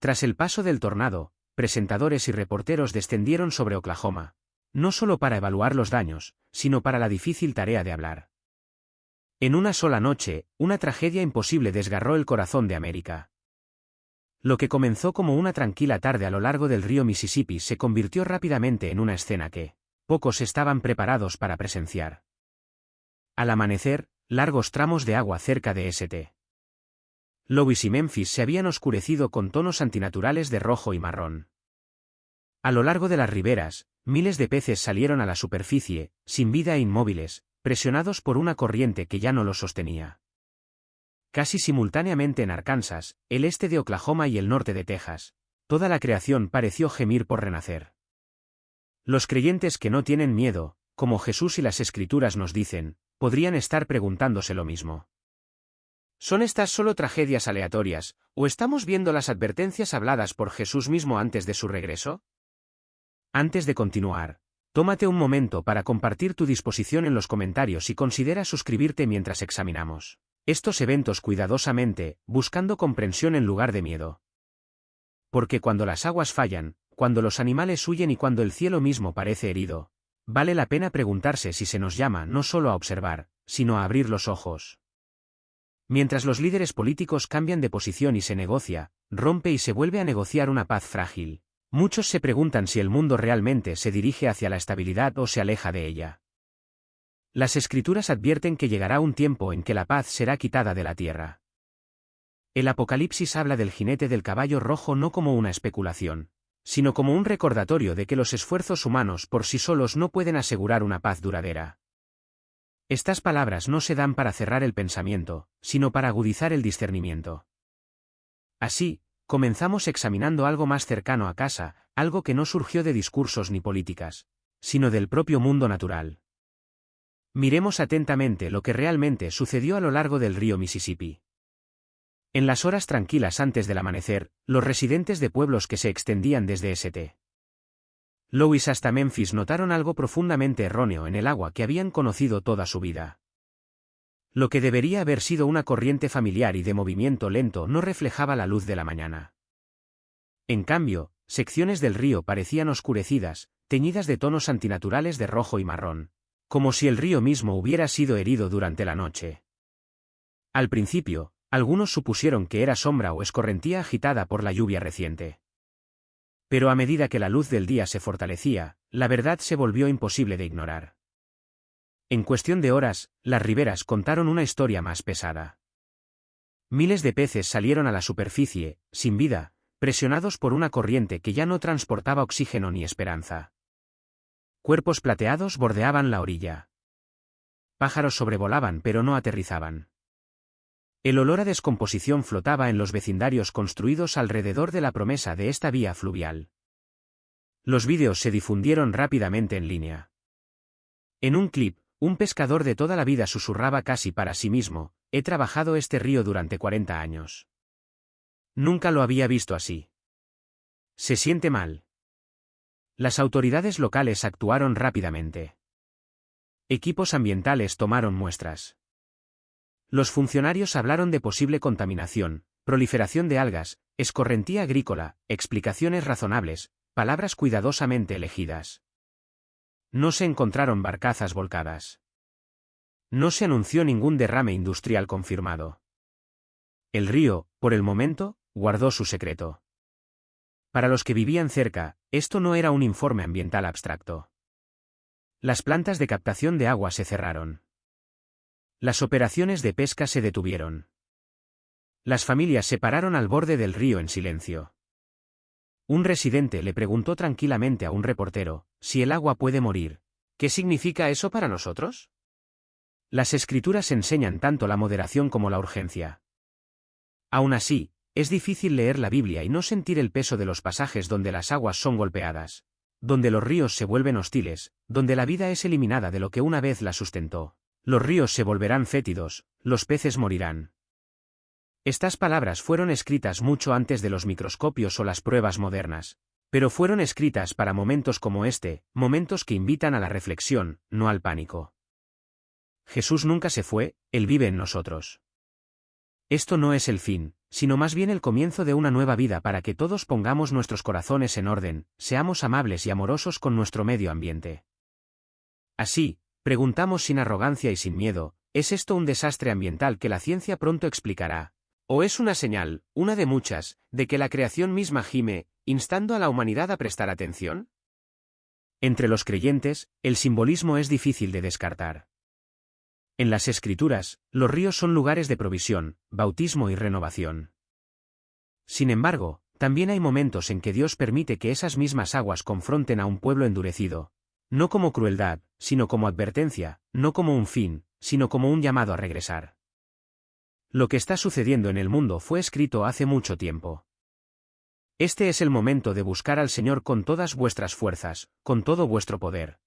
Tras el paso del tornado, presentadores y reporteros descendieron sobre Oklahoma, no solo para evaluar los daños, sino para la difícil tarea de hablar. En una sola noche, una tragedia imposible desgarró el corazón de América. Lo que comenzó como una tranquila tarde a lo largo del río Mississippi se convirtió rápidamente en una escena que pocos estaban preparados para presenciar. Al amanecer, largos tramos de agua cerca de St. Louis y Memphis se habían oscurecido con tonos antinaturales de rojo y marrón. A lo largo de las riberas, miles de peces salieron a la superficie, sin vida e inmóviles, presionados por una corriente que ya no los sostenía. Casi simultáneamente en Arkansas, el este de Oklahoma y el norte de Texas, toda la creación pareció gemir por renacer. Los creyentes que no tienen miedo, como Jesús y las Escrituras nos dicen, podrían estar preguntándose lo mismo. ¿Son estas solo tragedias aleatorias, o estamos viendo las advertencias habladas por Jesús mismo antes de su regreso? Antes de continuar, tómate un momento para compartir tu disposición en los comentarios y considera suscribirte mientras examinamos estos eventos cuidadosamente, buscando comprensión en lugar de miedo. Porque cuando las aguas fallan, cuando los animales huyen y cuando el cielo mismo parece herido, vale la pena preguntarse si se nos llama no solo a observar, sino a abrir los ojos. Mientras los líderes políticos cambian de posición y se negocia, rompe y se vuelve a negociar una paz frágil, muchos se preguntan si el mundo realmente se dirige hacia la estabilidad o se aleja de ella. Las Escrituras advierten que llegará un tiempo en que la paz será quitada de la tierra. El Apocalipsis habla del jinete del caballo rojo no como una especulación, sino como un recordatorio de que los esfuerzos humanos por sí solos no pueden asegurar una paz duradera. Estas palabras no se dan para cerrar el pensamiento, sino para agudizar el discernimiento. Así, comenzamos examinando algo más cercano a casa, algo que no surgió de discursos ni políticas, sino del propio mundo natural. Miremos atentamente lo que realmente sucedió a lo largo del río Mississippi. En las horas tranquilas antes del amanecer, los residentes de pueblos que se extendían desde St. Louis hasta Memphis notaron algo profundamente erróneo en el agua que habían conocido toda su vida. Lo que debería haber sido una corriente familiar y de movimiento lento no reflejaba la luz de la mañana. En cambio, secciones del río parecían oscurecidas, teñidas de tonos antinaturales de rojo y marrón, como si el río mismo hubiera sido herido durante la noche. Al principio, algunos supusieron que era sombra o escorrentía agitada por la lluvia reciente. Pero a medida que la luz del día se fortalecía, la verdad se volvió imposible de ignorar. En cuestión de horas, las riberas contaron una historia más pesada. Miles de peces salieron a la superficie, sin vida, presionados por una corriente que ya no transportaba oxígeno ni esperanza. Cuerpos plateados bordeaban la orilla. Pájaros sobrevolaban pero no aterrizaban. El olor a descomposición flotaba en los vecindarios construidos alrededor de la promesa de esta vía fluvial. Los vídeos se difundieron rápidamente en línea. En un clip, un pescador de toda la vida susurraba casi para sí mismo: «He trabajado este río durante 40 años. Nunca lo había visto así. Se siente mal». Las autoridades locales actuaron rápidamente. Equipos ambientales tomaron muestras. Los funcionarios hablaron de posible contaminación, proliferación de algas, escorrentía agrícola, explicaciones razonables, palabras cuidadosamente elegidas. No se encontraron barcazas volcadas. No se anunció ningún derrame industrial confirmado. El río, por el momento, guardó su secreto. Para los que vivían cerca, esto no era un informe ambiental abstracto. Las plantas de captación de agua se cerraron. Las operaciones de pesca se detuvieron. Las familias se pararon al borde del río en silencio. Un residente le preguntó tranquilamente a un reportero: «Si el agua puede morir, ¿qué significa eso para nosotros?». Las Escrituras enseñan tanto la moderación como la urgencia. Aún así, es difícil leer la Biblia y no sentir el peso de los pasajes donde las aguas son golpeadas, donde los ríos se vuelven hostiles, donde la vida es eliminada de lo que una vez la sustentó. Los ríos se volverán fétidos, los peces morirán. Estas palabras fueron escritas mucho antes de los microscopios o las pruebas modernas, pero fueron escritas para momentos como este, momentos que invitan a la reflexión, no al pánico. Jesús nunca se fue, Él vive en nosotros. Esto no es el fin, sino más bien el comienzo de una nueva vida para que todos pongamos nuestros corazones en orden, seamos amables y amorosos con nuestro medio ambiente. Así, preguntamos sin arrogancia y sin miedo, ¿es esto un desastre ambiental que la ciencia pronto explicará? ¿O es una señal, una de muchas, de que la creación misma gime, instando a la humanidad a prestar atención? Entre los creyentes, el simbolismo es difícil de descartar. En las Escrituras, los ríos son lugares de provisión, bautismo y renovación. Sin embargo, también hay momentos en que Dios permite que esas mismas aguas confronten a un pueblo endurecido, no como crueldad, sino como advertencia, no como un fin, sino como un llamado a regresar. Lo que está sucediendo en el mundo fue escrito hace mucho tiempo. Este es el momento de buscar al Señor con todas vuestras fuerzas, con todo vuestro poder.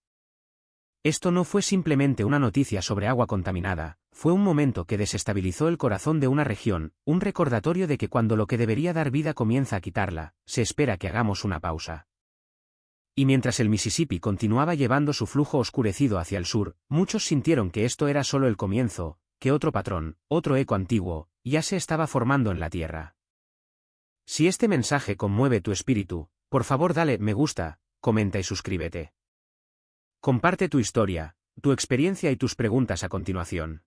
Esto no fue simplemente una noticia sobre agua contaminada, fue un momento que desestabilizó el corazón de una región, un recordatorio de que cuando lo que debería dar vida comienza a quitarla, se espera que hagamos una pausa. Y mientras el Mississippi continuaba llevando su flujo oscurecido hacia el sur, muchos sintieron que esto era solo el comienzo, que otro patrón, otro eco antiguo, ya se estaba formando en la tierra. Si este mensaje conmueve tu espíritu, por favor dale me gusta, comenta y suscríbete. Comparte tu historia, tu experiencia y tus preguntas a continuación.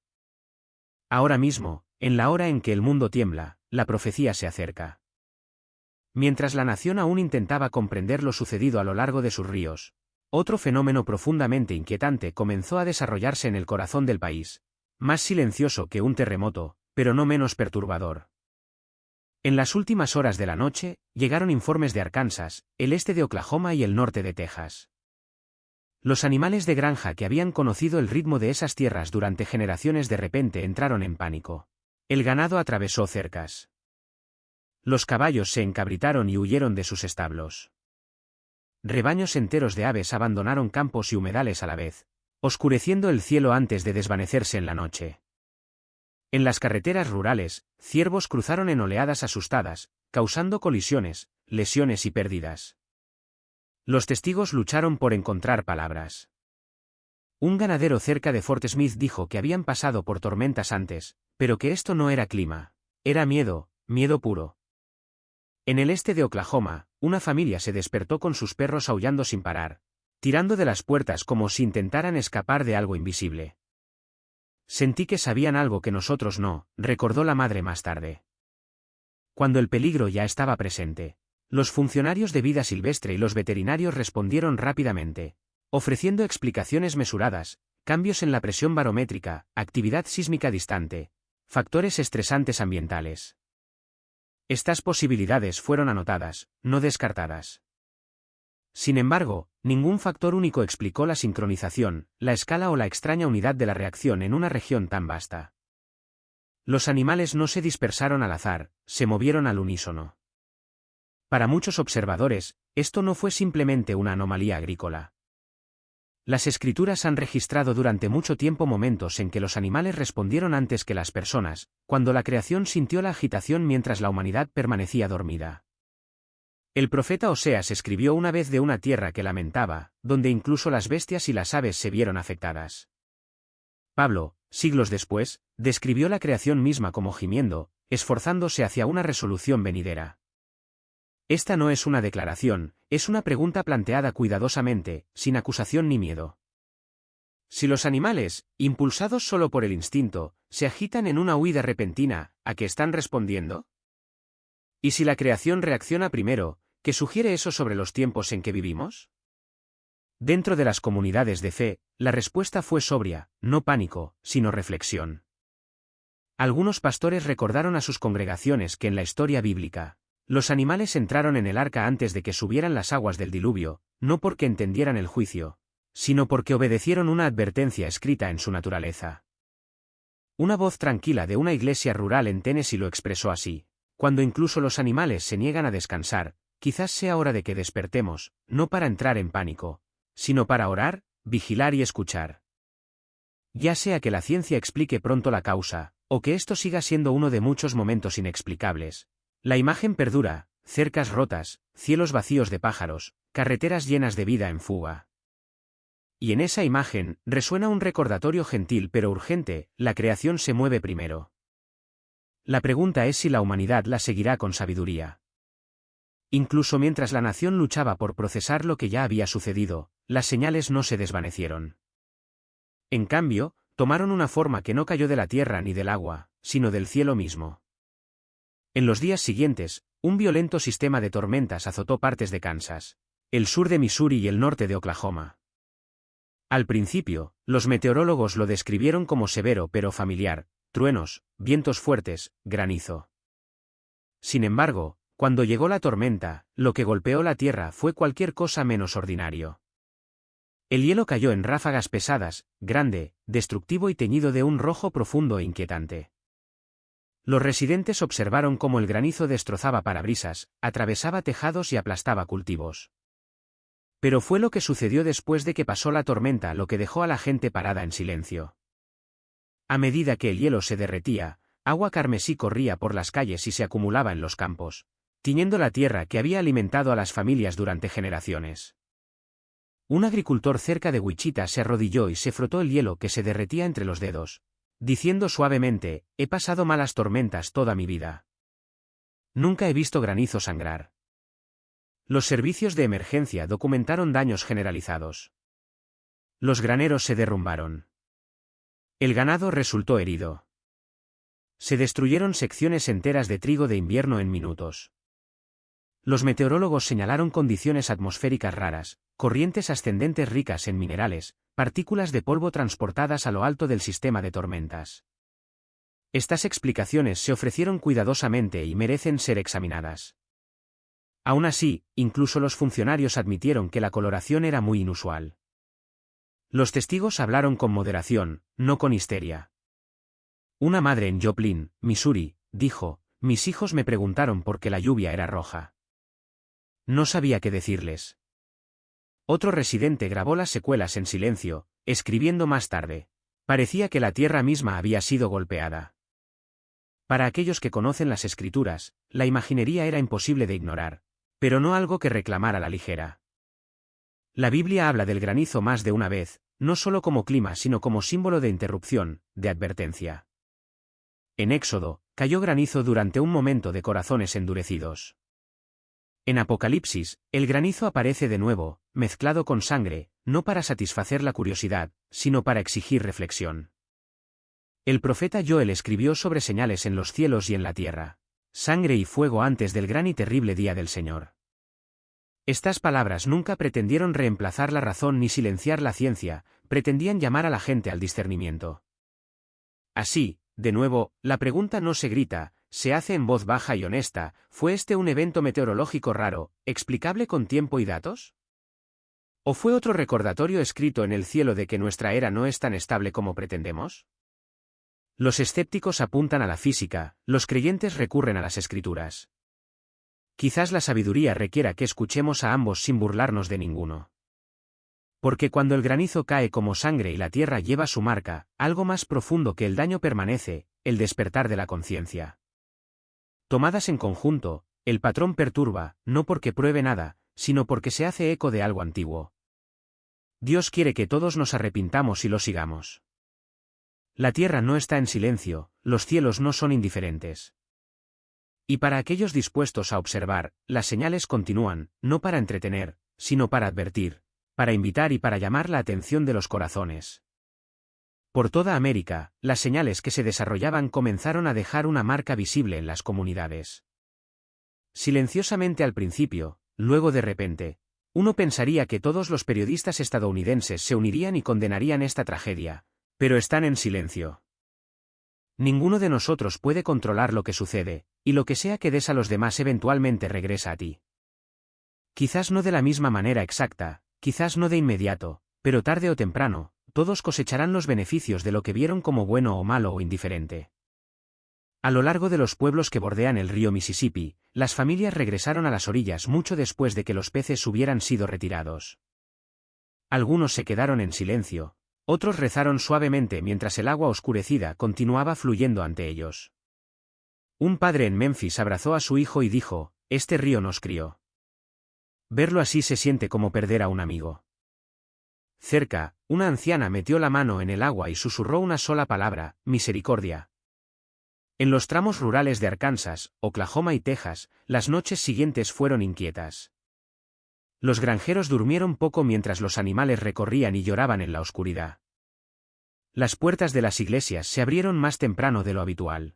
Ahora mismo, en la hora en que el mundo tiembla, la profecía se acerca. Mientras la nación aún intentaba comprender lo sucedido a lo largo de sus ríos, otro fenómeno profundamente inquietante comenzó a desarrollarse en el corazón del país, más silencioso que un terremoto, pero no menos perturbador. En las últimas horas de la noche, llegaron informes de Arkansas, el este de Oklahoma y el norte de Texas. Los animales de granja que habían conocido el ritmo de esas tierras durante generaciones de repente entraron en pánico. El ganado atravesó cercas. Los caballos se encabritaron y huyeron de sus establos. Rebaños enteros de aves abandonaron campos y humedales a la vez, oscureciendo el cielo antes de desvanecerse en la noche. En las carreteras rurales, ciervos cruzaron en oleadas asustadas, causando colisiones, lesiones y pérdidas. Los testigos lucharon por encontrar palabras. Un ganadero cerca de Fort Smith dijo que habían pasado por tormentas antes, pero que esto no era clima. Era miedo, miedo puro. En el este de Oklahoma, una familia se despertó con sus perros aullando sin parar, tirando de las puertas como si intentaran escapar de algo invisible. Sentí que sabían algo que nosotros no, recordó la madre más tarde. Cuando el peligro ya estaba presente, los funcionarios de vida silvestre y los veterinarios respondieron rápidamente, ofreciendo explicaciones mesuradas, cambios en la presión barométrica, actividad sísmica distante, factores estresantes ambientales. Estas posibilidades fueron anotadas, no descartadas. Sin embargo, ningún factor único explicó la sincronización, la escala o la extraña unidad de la reacción en una región tan vasta. Los animales no se dispersaron al azar, se movieron al unísono. Para muchos observadores, esto no fue simplemente una anomalía agrícola. Las escrituras han registrado durante mucho tiempo momentos en que los animales respondieron antes que las personas, cuando la creación sintió la agitación mientras la humanidad permanecía dormida. El profeta Oseas escribió una vez de una tierra que lamentaba, donde incluso las bestias y las aves se vieron afectadas. Pablo, siglos después, describió la creación misma como gimiendo, esforzándose hacia una resolución venidera. Esta no es una declaración, es una pregunta planteada cuidadosamente, sin acusación ni miedo. Si los animales, impulsados solo por el instinto, se agitan en una huida repentina, ¿a qué están respondiendo? ¿Y si la creación reacciona primero, qué sugiere eso sobre los tiempos en que vivimos? Dentro de las comunidades de fe, la respuesta fue sobria, no pánico, sino reflexión. Algunos pastores recordaron a sus congregaciones que en la historia bíblica, los animales entraron en el arca antes de que subieran las aguas del diluvio, no porque entendieran el juicio, sino porque obedecieron una advertencia escrita en su naturaleza. Una voz tranquila de una iglesia rural en Tennessee lo expresó así: cuando incluso los animales se niegan a descansar, quizás sea hora de que despertemos, no para entrar en pánico, sino para orar, vigilar y escuchar. Ya sea que la ciencia explique pronto la causa, o que esto siga siendo uno de muchos momentos inexplicables, la imagen perdura: cercas rotas, cielos vacíos de pájaros, carreteras llenas de vida en fuga. Y en esa imagen, resuena un recordatorio gentil pero urgente: la creación se mueve primero. La pregunta es si la humanidad la seguirá con sabiduría. Incluso mientras la nación luchaba por procesar lo que ya había sucedido, las señales no se desvanecieron. En cambio, tomaron una forma que no cayó de la tierra ni del agua, sino del cielo mismo. En los días siguientes, un violento sistema de tormentas azotó partes de Kansas, el sur de Missouri y el norte de Oklahoma. Al principio, los meteorólogos lo describieron como severo pero familiar: truenos, vientos fuertes, granizo. Sin embargo, cuando llegó la tormenta, lo que golpeó la tierra fue cualquier cosa menos ordinario. El hielo cayó en ráfagas pesadas, grande, destructivo y teñido de un rojo profundo e inquietante. Los residentes observaron cómo el granizo destrozaba parabrisas, atravesaba tejados y aplastaba cultivos. Pero fue lo que sucedió después de que pasó la tormenta lo que dejó a la gente parada en silencio. A medida que el hielo se derretía, agua carmesí corría por las calles y se acumulaba en los campos, tiñendo la tierra que había alimentado a las familias durante generaciones. Un agricultor cerca de Wichita se arrodilló y se frotó el hielo que se derretía entre los dedos, diciendo suavemente: «He pasado malas tormentas toda mi vida. Nunca he visto granizo sangrar». Los servicios de emergencia documentaron daños generalizados. Los graneros se derrumbaron. El ganado resultó herido. Se destruyeron secciones enteras de trigo de invierno en minutos. Los meteorólogos señalaron condiciones atmosféricas raras, corrientes ascendentes ricas en minerales, partículas de polvo transportadas a lo alto del sistema de tormentas. Estas explicaciones se ofrecieron cuidadosamente y merecen ser examinadas. Aún así, incluso los funcionarios admitieron que la coloración era muy inusual. Los testigos hablaron con moderación, no con histeria. Una madre en Joplin, Missouri, dijo: «Mis hijos me preguntaron por qué la lluvia era roja. No sabía qué decirles». Otro residente grabó las secuelas en silencio, escribiendo más tarde: «Parecía que la tierra misma había sido golpeada». Para aquellos que conocen las escrituras, la imaginería era imposible de ignorar, pero no algo que reclamar a la ligera. La Biblia habla del granizo más de una vez, no solo como clima sino como símbolo de interrupción, de advertencia. En Éxodo, cayó granizo durante un momento de corazones endurecidos. En Apocalipsis, el granizo aparece de nuevo, mezclado con sangre, no para satisfacer la curiosidad, sino para exigir reflexión. El profeta Joel escribió sobre señales en los cielos y en la tierra: sangre y fuego antes del gran y terrible día del Señor. Estas palabras nunca pretendieron reemplazar la razón ni silenciar la ciencia, pretendían llamar a la gente al discernimiento. Así, de nuevo, la pregunta no se grita, se hace en voz baja y honesta: ¿fue este un evento meteorológico raro, explicable con tiempo y datos? ¿O fue otro recordatorio escrito en el cielo de que nuestra era no es tan estable como pretendemos? Los escépticos apuntan a la física, los creyentes recurren a las escrituras. Quizás la sabiduría requiera que escuchemos a ambos sin burlarnos de ninguno. Porque cuando el granizo cae como sangre y la tierra lleva su marca, algo más profundo que el daño permanece: el despertar de la conciencia. Tomadas en conjunto, el patrón perturba, no porque pruebe nada, sino porque se hace eco de algo antiguo. Dios quiere que todos nos arrepintamos y lo sigamos. La tierra no está en silencio, los cielos no son indiferentes. Y para aquellos dispuestos a observar, las señales continúan, no para entretener, sino para advertir, para invitar y para llamar la atención de los corazones. Por toda América, las señales que se desarrollaban comenzaron a dejar una marca visible en las comunidades. Silenciosamente al principio, luego de repente, uno pensaría que todos los periodistas estadounidenses se unirían y condenarían esta tragedia, pero están en silencio. Ninguno de nosotros puede controlar lo que sucede, y lo que sea que des a los demás eventualmente regresa a ti. Quizás no de la misma manera exacta, quizás no de inmediato, pero tarde o temprano, todos cosecharán los beneficios de lo que vieron como bueno o malo o indiferente. A lo largo de los pueblos que bordean el río Mississippi, las familias regresaron a las orillas mucho después de que los peces hubieran sido retirados. Algunos se quedaron en silencio, otros rezaron suavemente mientras el agua oscurecida continuaba fluyendo ante ellos. Un padre en Memphis abrazó a su hijo y dijo: «Este río nos crió». Verlo así se siente como perder a un amigo. Cerca, una anciana metió la mano en el agua y susurró una sola palabra: misericordia. En los tramos rurales de Arkansas, Oklahoma y Texas, las noches siguientes fueron inquietas. Los granjeros durmieron poco mientras los animales recorrían y lloraban en la oscuridad. Las puertas de las iglesias se abrieron más temprano de lo habitual.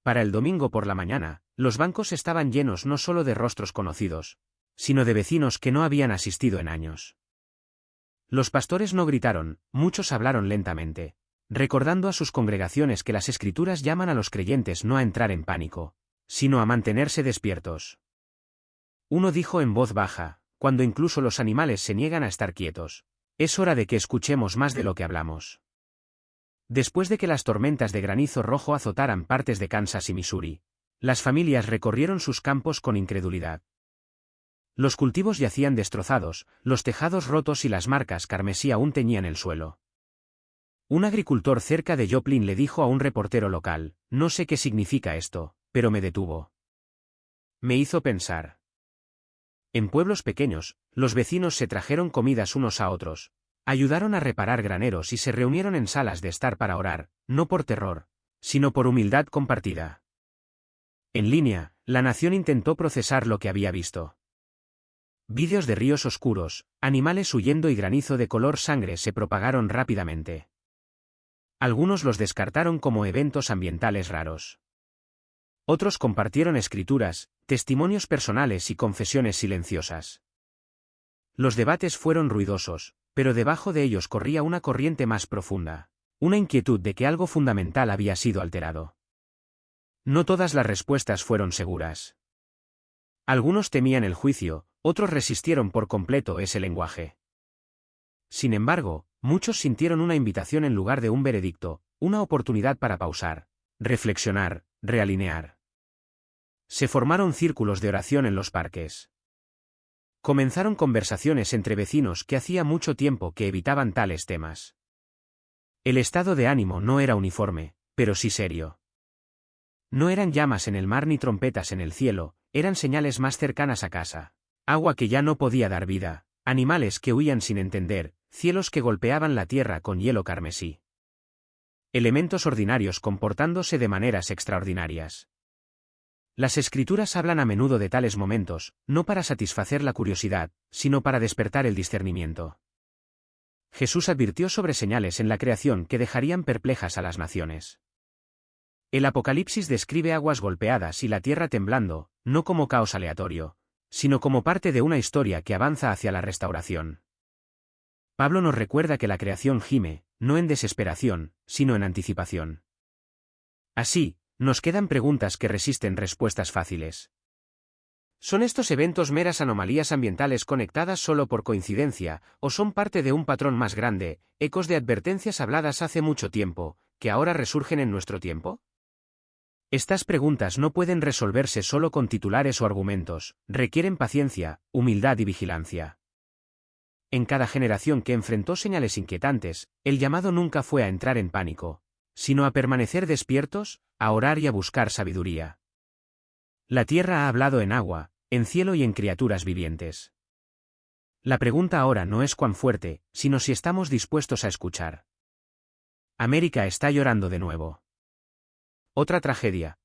Para el domingo por la mañana, los bancos estaban llenos no solo de rostros conocidos, sino de vecinos que no habían asistido en años. Los pastores no gritaron, muchos hablaron lentamente, recordando a sus congregaciones que las Escrituras llaman a los creyentes no a entrar en pánico, sino a mantenerse despiertos. Uno dijo en voz baja, cuando incluso los animales se niegan a estar quietos, es hora de que escuchemos más de lo que hablamos. Después de que las tormentas de granizo rojo azotaran partes de Kansas y Missouri, las familias recorrieron sus campos con incredulidad. Los cultivos yacían destrozados, los tejados rotos y las marcas carmesí aún teñían el suelo. Un agricultor cerca de Joplin le dijo a un reportero local, no sé qué significa esto, pero me detuvo. Me hizo pensar. En pueblos pequeños, los vecinos se trajeron comidas unos a otros, ayudaron a reparar graneros y se reunieron en salas de estar para orar, no por terror, sino por humildad compartida. En línea, la nación intentó procesar lo que había visto. Vídeos de ríos oscuros, animales huyendo y granizo de color sangre se propagaron rápidamente. Algunos los descartaron como eventos ambientales raros. Otros compartieron escrituras, testimonios personales y confesiones silenciosas. Los debates fueron ruidosos, pero debajo de ellos corría una corriente más profunda, una inquietud de que algo fundamental había sido alterado. No todas las respuestas fueron seguras. Algunos temían el juicio, otros resistieron por completo ese lenguaje. Sin embargo, muchos sintieron una invitación en lugar de un veredicto, una oportunidad para pausar, reflexionar, realinear. Se formaron círculos de oración en los parques. Comenzaron conversaciones entre vecinos que hacía mucho tiempo que evitaban tales temas. El estado de ánimo no era uniforme, pero sí serio. No eran llamas en el mar ni trompetas en el cielo, eran señales más cercanas a casa. Agua que ya no podía dar vida, animales que huían sin entender, cielos que golpeaban la tierra con hielo carmesí. Elementos ordinarios comportándose de maneras extraordinarias. Las Escrituras hablan a menudo de tales momentos, no para satisfacer la curiosidad, sino para despertar el discernimiento. Jesús advirtió sobre señales en la creación que dejarían perplejas a las naciones. El Apocalipsis describe aguas golpeadas y la tierra temblando, no como caos aleatorio, sino como parte de una historia que avanza hacia la restauración. Pablo nos recuerda que la creación gime, no en desesperación, sino en anticipación. Así, nos quedan preguntas que resisten respuestas fáciles. ¿Son estos eventos meras anomalías ambientales conectadas solo por coincidencia, o son parte de un patrón más grande, ecos de advertencias habladas hace mucho tiempo, que ahora resurgen en nuestro tiempo? Estas preguntas no pueden resolverse solo con titulares o argumentos, requieren paciencia, humildad y vigilancia. En cada generación que enfrentó señales inquietantes, el llamado nunca fue a entrar en pánico, sino a permanecer despiertos, a orar y a buscar sabiduría. La tierra ha hablado en agua, en cielo y en criaturas vivientes. La pregunta ahora no es cuán fuerte, sino si estamos dispuestos a escuchar. América está llorando de nuevo. Otra tragedia.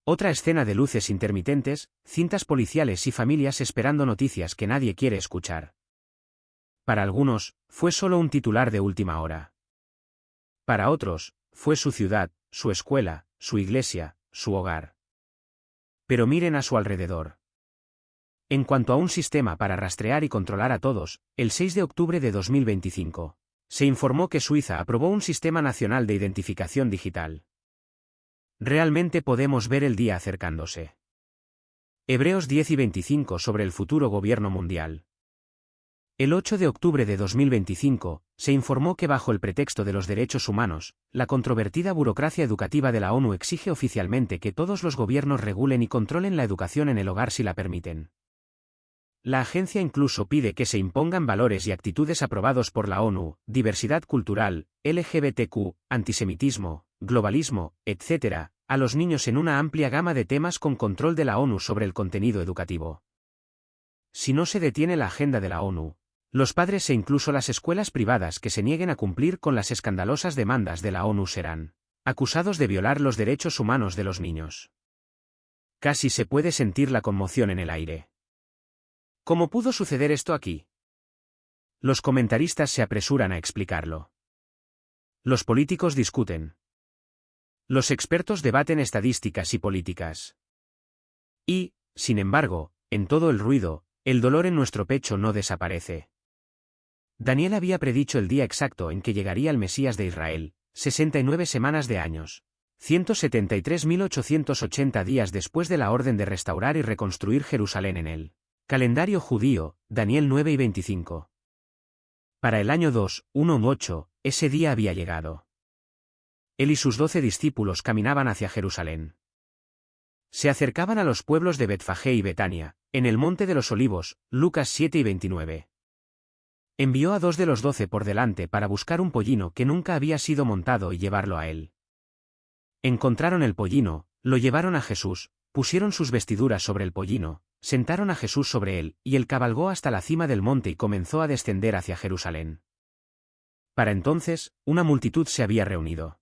Otra escena de luces intermitentes, cintas policiales y familias esperando noticias que nadie quiere escuchar. Para algunos, fue solo un titular de última hora. Para otros, fue su ciudad, su escuela, su iglesia, su hogar. Pero miren a su alrededor. En cuanto a un sistema para rastrear y controlar a todos, el 6 de octubre de 2025, se informó que Suiza aprobó un sistema nacional de identificación digital. Realmente podemos ver el día acercándose. Hebreos 10 y 25 sobre el futuro gobierno mundial. El 8 de octubre de 2025, se informó que bajo el pretexto de los derechos humanos, la controvertida burocracia educativa de la ONU exige oficialmente que todos los gobiernos regulen y controlen la educación en el hogar si la permiten. La agencia incluso pide que se impongan valores y actitudes aprobados por la ONU, diversidad cultural, LGBTQ, antisemitismo, globalismo, etc., a los niños en una amplia gama de temas con control de la ONU sobre el contenido educativo. Si no se detiene la agenda de la ONU, los padres e incluso las escuelas privadas que se nieguen a cumplir con las escandalosas demandas de la ONU serán acusados de violar los derechos humanos de los niños. Casi se puede sentir la conmoción en el aire. ¿Cómo pudo suceder esto aquí? Los comentaristas se apresuran a explicarlo. Los políticos discuten. Los expertos debaten estadísticas y políticas. Y, sin embargo, en todo el ruido, el dolor en nuestro pecho no desaparece. Daniel había predicho el día exacto en que llegaría el Mesías de Israel, 69 semanas de años, 173.880 días después de la orden de restaurar y reconstruir Jerusalén en el calendario judío, Daniel 9 y 25. Para el año 2:1-8, ese día había llegado. Él y sus 12 discípulos caminaban hacia Jerusalén. Se acercaban a los pueblos de Betfagé y Betania, en el Monte de los Olivos, Lucas 7 y 29. Envió a 2 de los 12 por delante para buscar un pollino que nunca había sido montado y llevarlo a él. Encontraron el pollino, lo llevaron a Jesús, pusieron sus vestiduras sobre el pollino, sentaron a Jesús sobre él, y él cabalgó hasta la cima del monte y comenzó a descender hacia Jerusalén. Para entonces, una multitud se había reunido.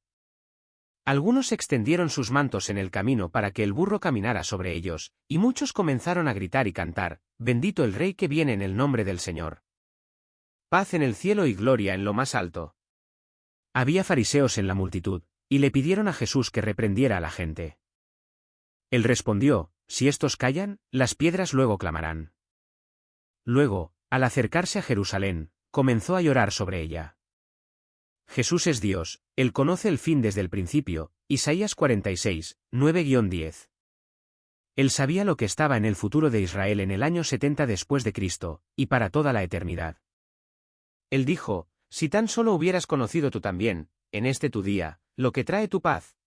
Algunos extendieron sus mantos en el camino para que el burro caminara sobre ellos, y muchos comenzaron a gritar y cantar: «Bendito el Rey que viene en el nombre del Señor. Paz en el cielo y gloria en lo más alto». Había fariseos en la multitud, y le pidieron a Jesús que reprendiera a la gente. Él respondió: «Si estos callan, las piedras luego clamarán». Luego, al acercarse a Jerusalén, comenzó a llorar sobre ella. Jesús es Dios, Él conoce el fin desde el principio, Isaías 46, 9-10. Él sabía lo que estaba en el futuro de Israel en el año 70 después de Cristo, y para toda la eternidad. Él dijo: «Si tan solo hubieras conocido tú también, en este tu día, lo que trae tu paz.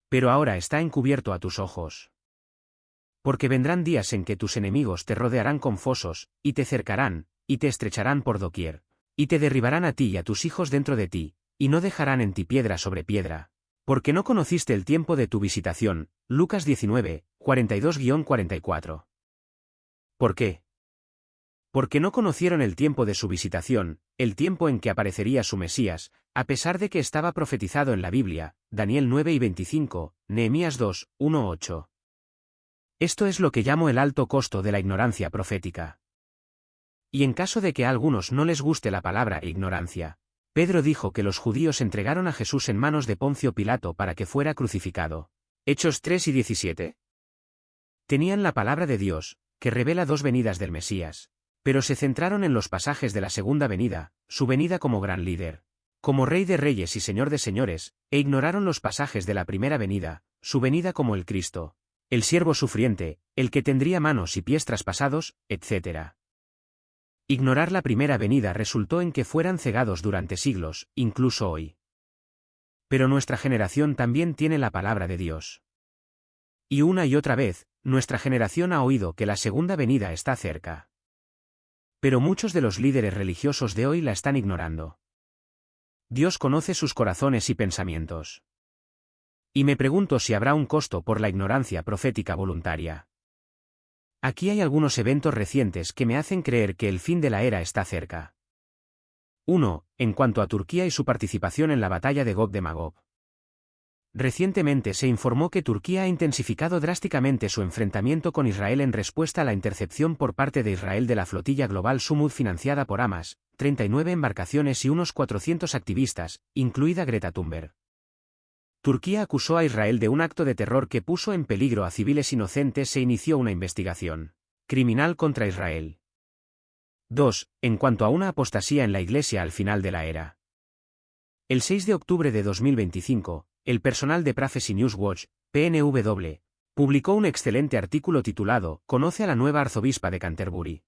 Pero ahora está encubierto a tus ojos. Porque vendrán días en que tus enemigos te rodearán con fosos, y te cercarán, y te estrecharán por doquier, y te derribarán a ti y a tus hijos dentro de ti, y no dejarán en ti piedra sobre piedra. Porque no conociste el tiempo de tu visitación». Lucas 19, 42-44. ¿Por qué? Porque no conocieron el tiempo de su visitación, el tiempo en que aparecería su Mesías, a pesar de que estaba profetizado en la Biblia, Daniel 9 y 25, Nehemías 2, 1-8. Esto es lo que llamo el alto costo de la ignorancia profética. Y en caso de que a algunos no les guste la palabra ignorancia, Pedro dijo que los judíos entregaron a Jesús en manos de Poncio Pilato para que fuera crucificado. Hechos 3 y 17. Tenían la palabra de Dios, que revela 2 venidas del Mesías, pero se centraron en los pasajes de la segunda venida, su venida como gran líder, como Rey de Reyes y Señor de Señores, e ignoraron los pasajes de la primera venida, su venida como el Cristo, el siervo sufriente, el que tendría manos y pies traspasados, etc. Ignorar la primera venida resultó en que fueran cegados durante siglos, incluso hoy. Pero nuestra generación también tiene la palabra de Dios. Y una y otra vez, nuestra generación ha oído que la segunda venida está cerca. Pero muchos de los líderes religiosos de hoy la están ignorando. Dios conoce sus corazones y pensamientos. Y me pregunto si habrá un costo por la ignorancia profética voluntaria. Aquí hay algunos eventos recientes que me hacen creer que el fin de la era está cerca. 1. En cuanto a Turquía y su participación en la batalla de Gog de Magog. Recientemente se informó que Turquía ha intensificado drásticamente su enfrentamiento con Israel en respuesta a la intercepción por parte de Israel de la flotilla global Sumud financiada por Hamas, 39 embarcaciones y unos 400 activistas, incluida Greta Thunberg. Turquía acusó a Israel de un acto de terror que puso en peligro a civiles inocentes e inició una investigación criminal contra Israel. 2. En cuanto a una apostasía en la Iglesia al final de la era. El 6 de octubre de 2025, el personal de Prophecy News Watch, PNW, publicó un excelente artículo titulado «Conoce a la nueva arzobispa de Canterbury».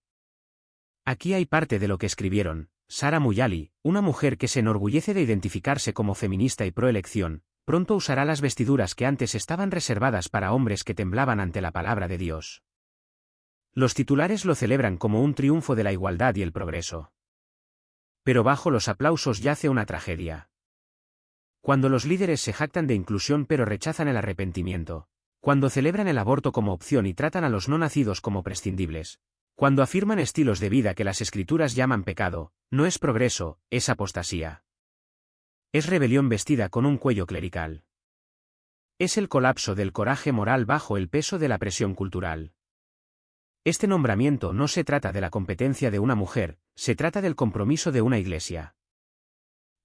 Aquí hay parte de lo que escribieron. Sarah Muyali, una mujer que se enorgullece de identificarse como feminista y pro-elección, pronto usará las vestiduras que antes estaban reservadas para hombres que temblaban ante la palabra de Dios. Los titulares lo celebran como un triunfo de la igualdad y el progreso. Pero bajo los aplausos yace una tragedia. Cuando los líderes se jactan de inclusión pero rechazan el arrepentimiento, cuando celebran el aborto como opción y tratan a los no nacidos como prescindibles, cuando afirman estilos de vida que las Escrituras llaman pecado, no es progreso, es apostasía. Es rebelión vestida con un cuello clerical. Es el colapso del coraje moral bajo el peso de la presión cultural. Este nombramiento no se trata de la competencia de una mujer, se trata del compromiso de una iglesia.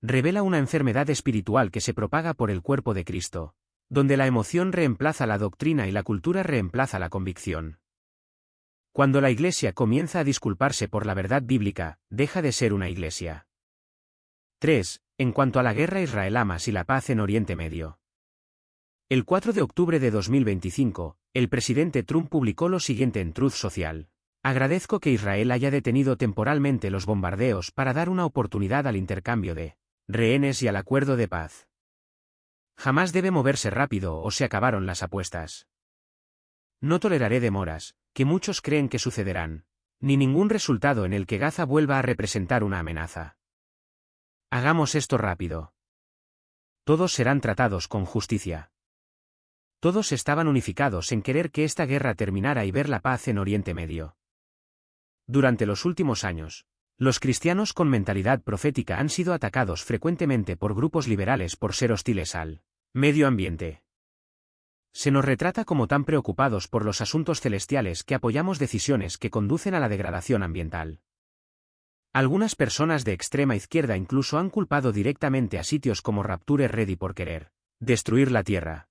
Revela una enfermedad espiritual que se propaga por el cuerpo de Cristo, donde la emoción reemplaza la doctrina y la cultura reemplaza la convicción. Cuando la iglesia comienza a disculparse por la verdad bíblica, deja de ser una iglesia. 3. En cuanto a la guerra Israel-Hamas y la paz en Oriente Medio. El 4 de octubre de 2025, el presidente Trump publicó lo siguiente en Truth Social. Agradezco que Israel haya detenido temporalmente los bombardeos para dar una oportunidad al intercambio de rehenes y al acuerdo de paz. Jamás debe moverse rápido o se acabaron las apuestas. No toleraré demoras, que muchos creen que sucederán, ni ningún resultado en el que Gaza vuelva a representar una amenaza. Hagamos esto rápido. Todos serán tratados con justicia. Todos estaban unificados en querer que esta guerra terminara y ver la paz en Oriente Medio. Durante los últimos años, los cristianos con mentalidad profética han sido atacados frecuentemente por grupos liberales por ser hostiles al medio ambiente. Se nos retrata como tan preocupados por los asuntos celestiales que apoyamos decisiones que conducen a la degradación ambiental. Algunas personas de extrema izquierda incluso han culpado directamente a sitios como Rapture Ready por querer destruir la Tierra.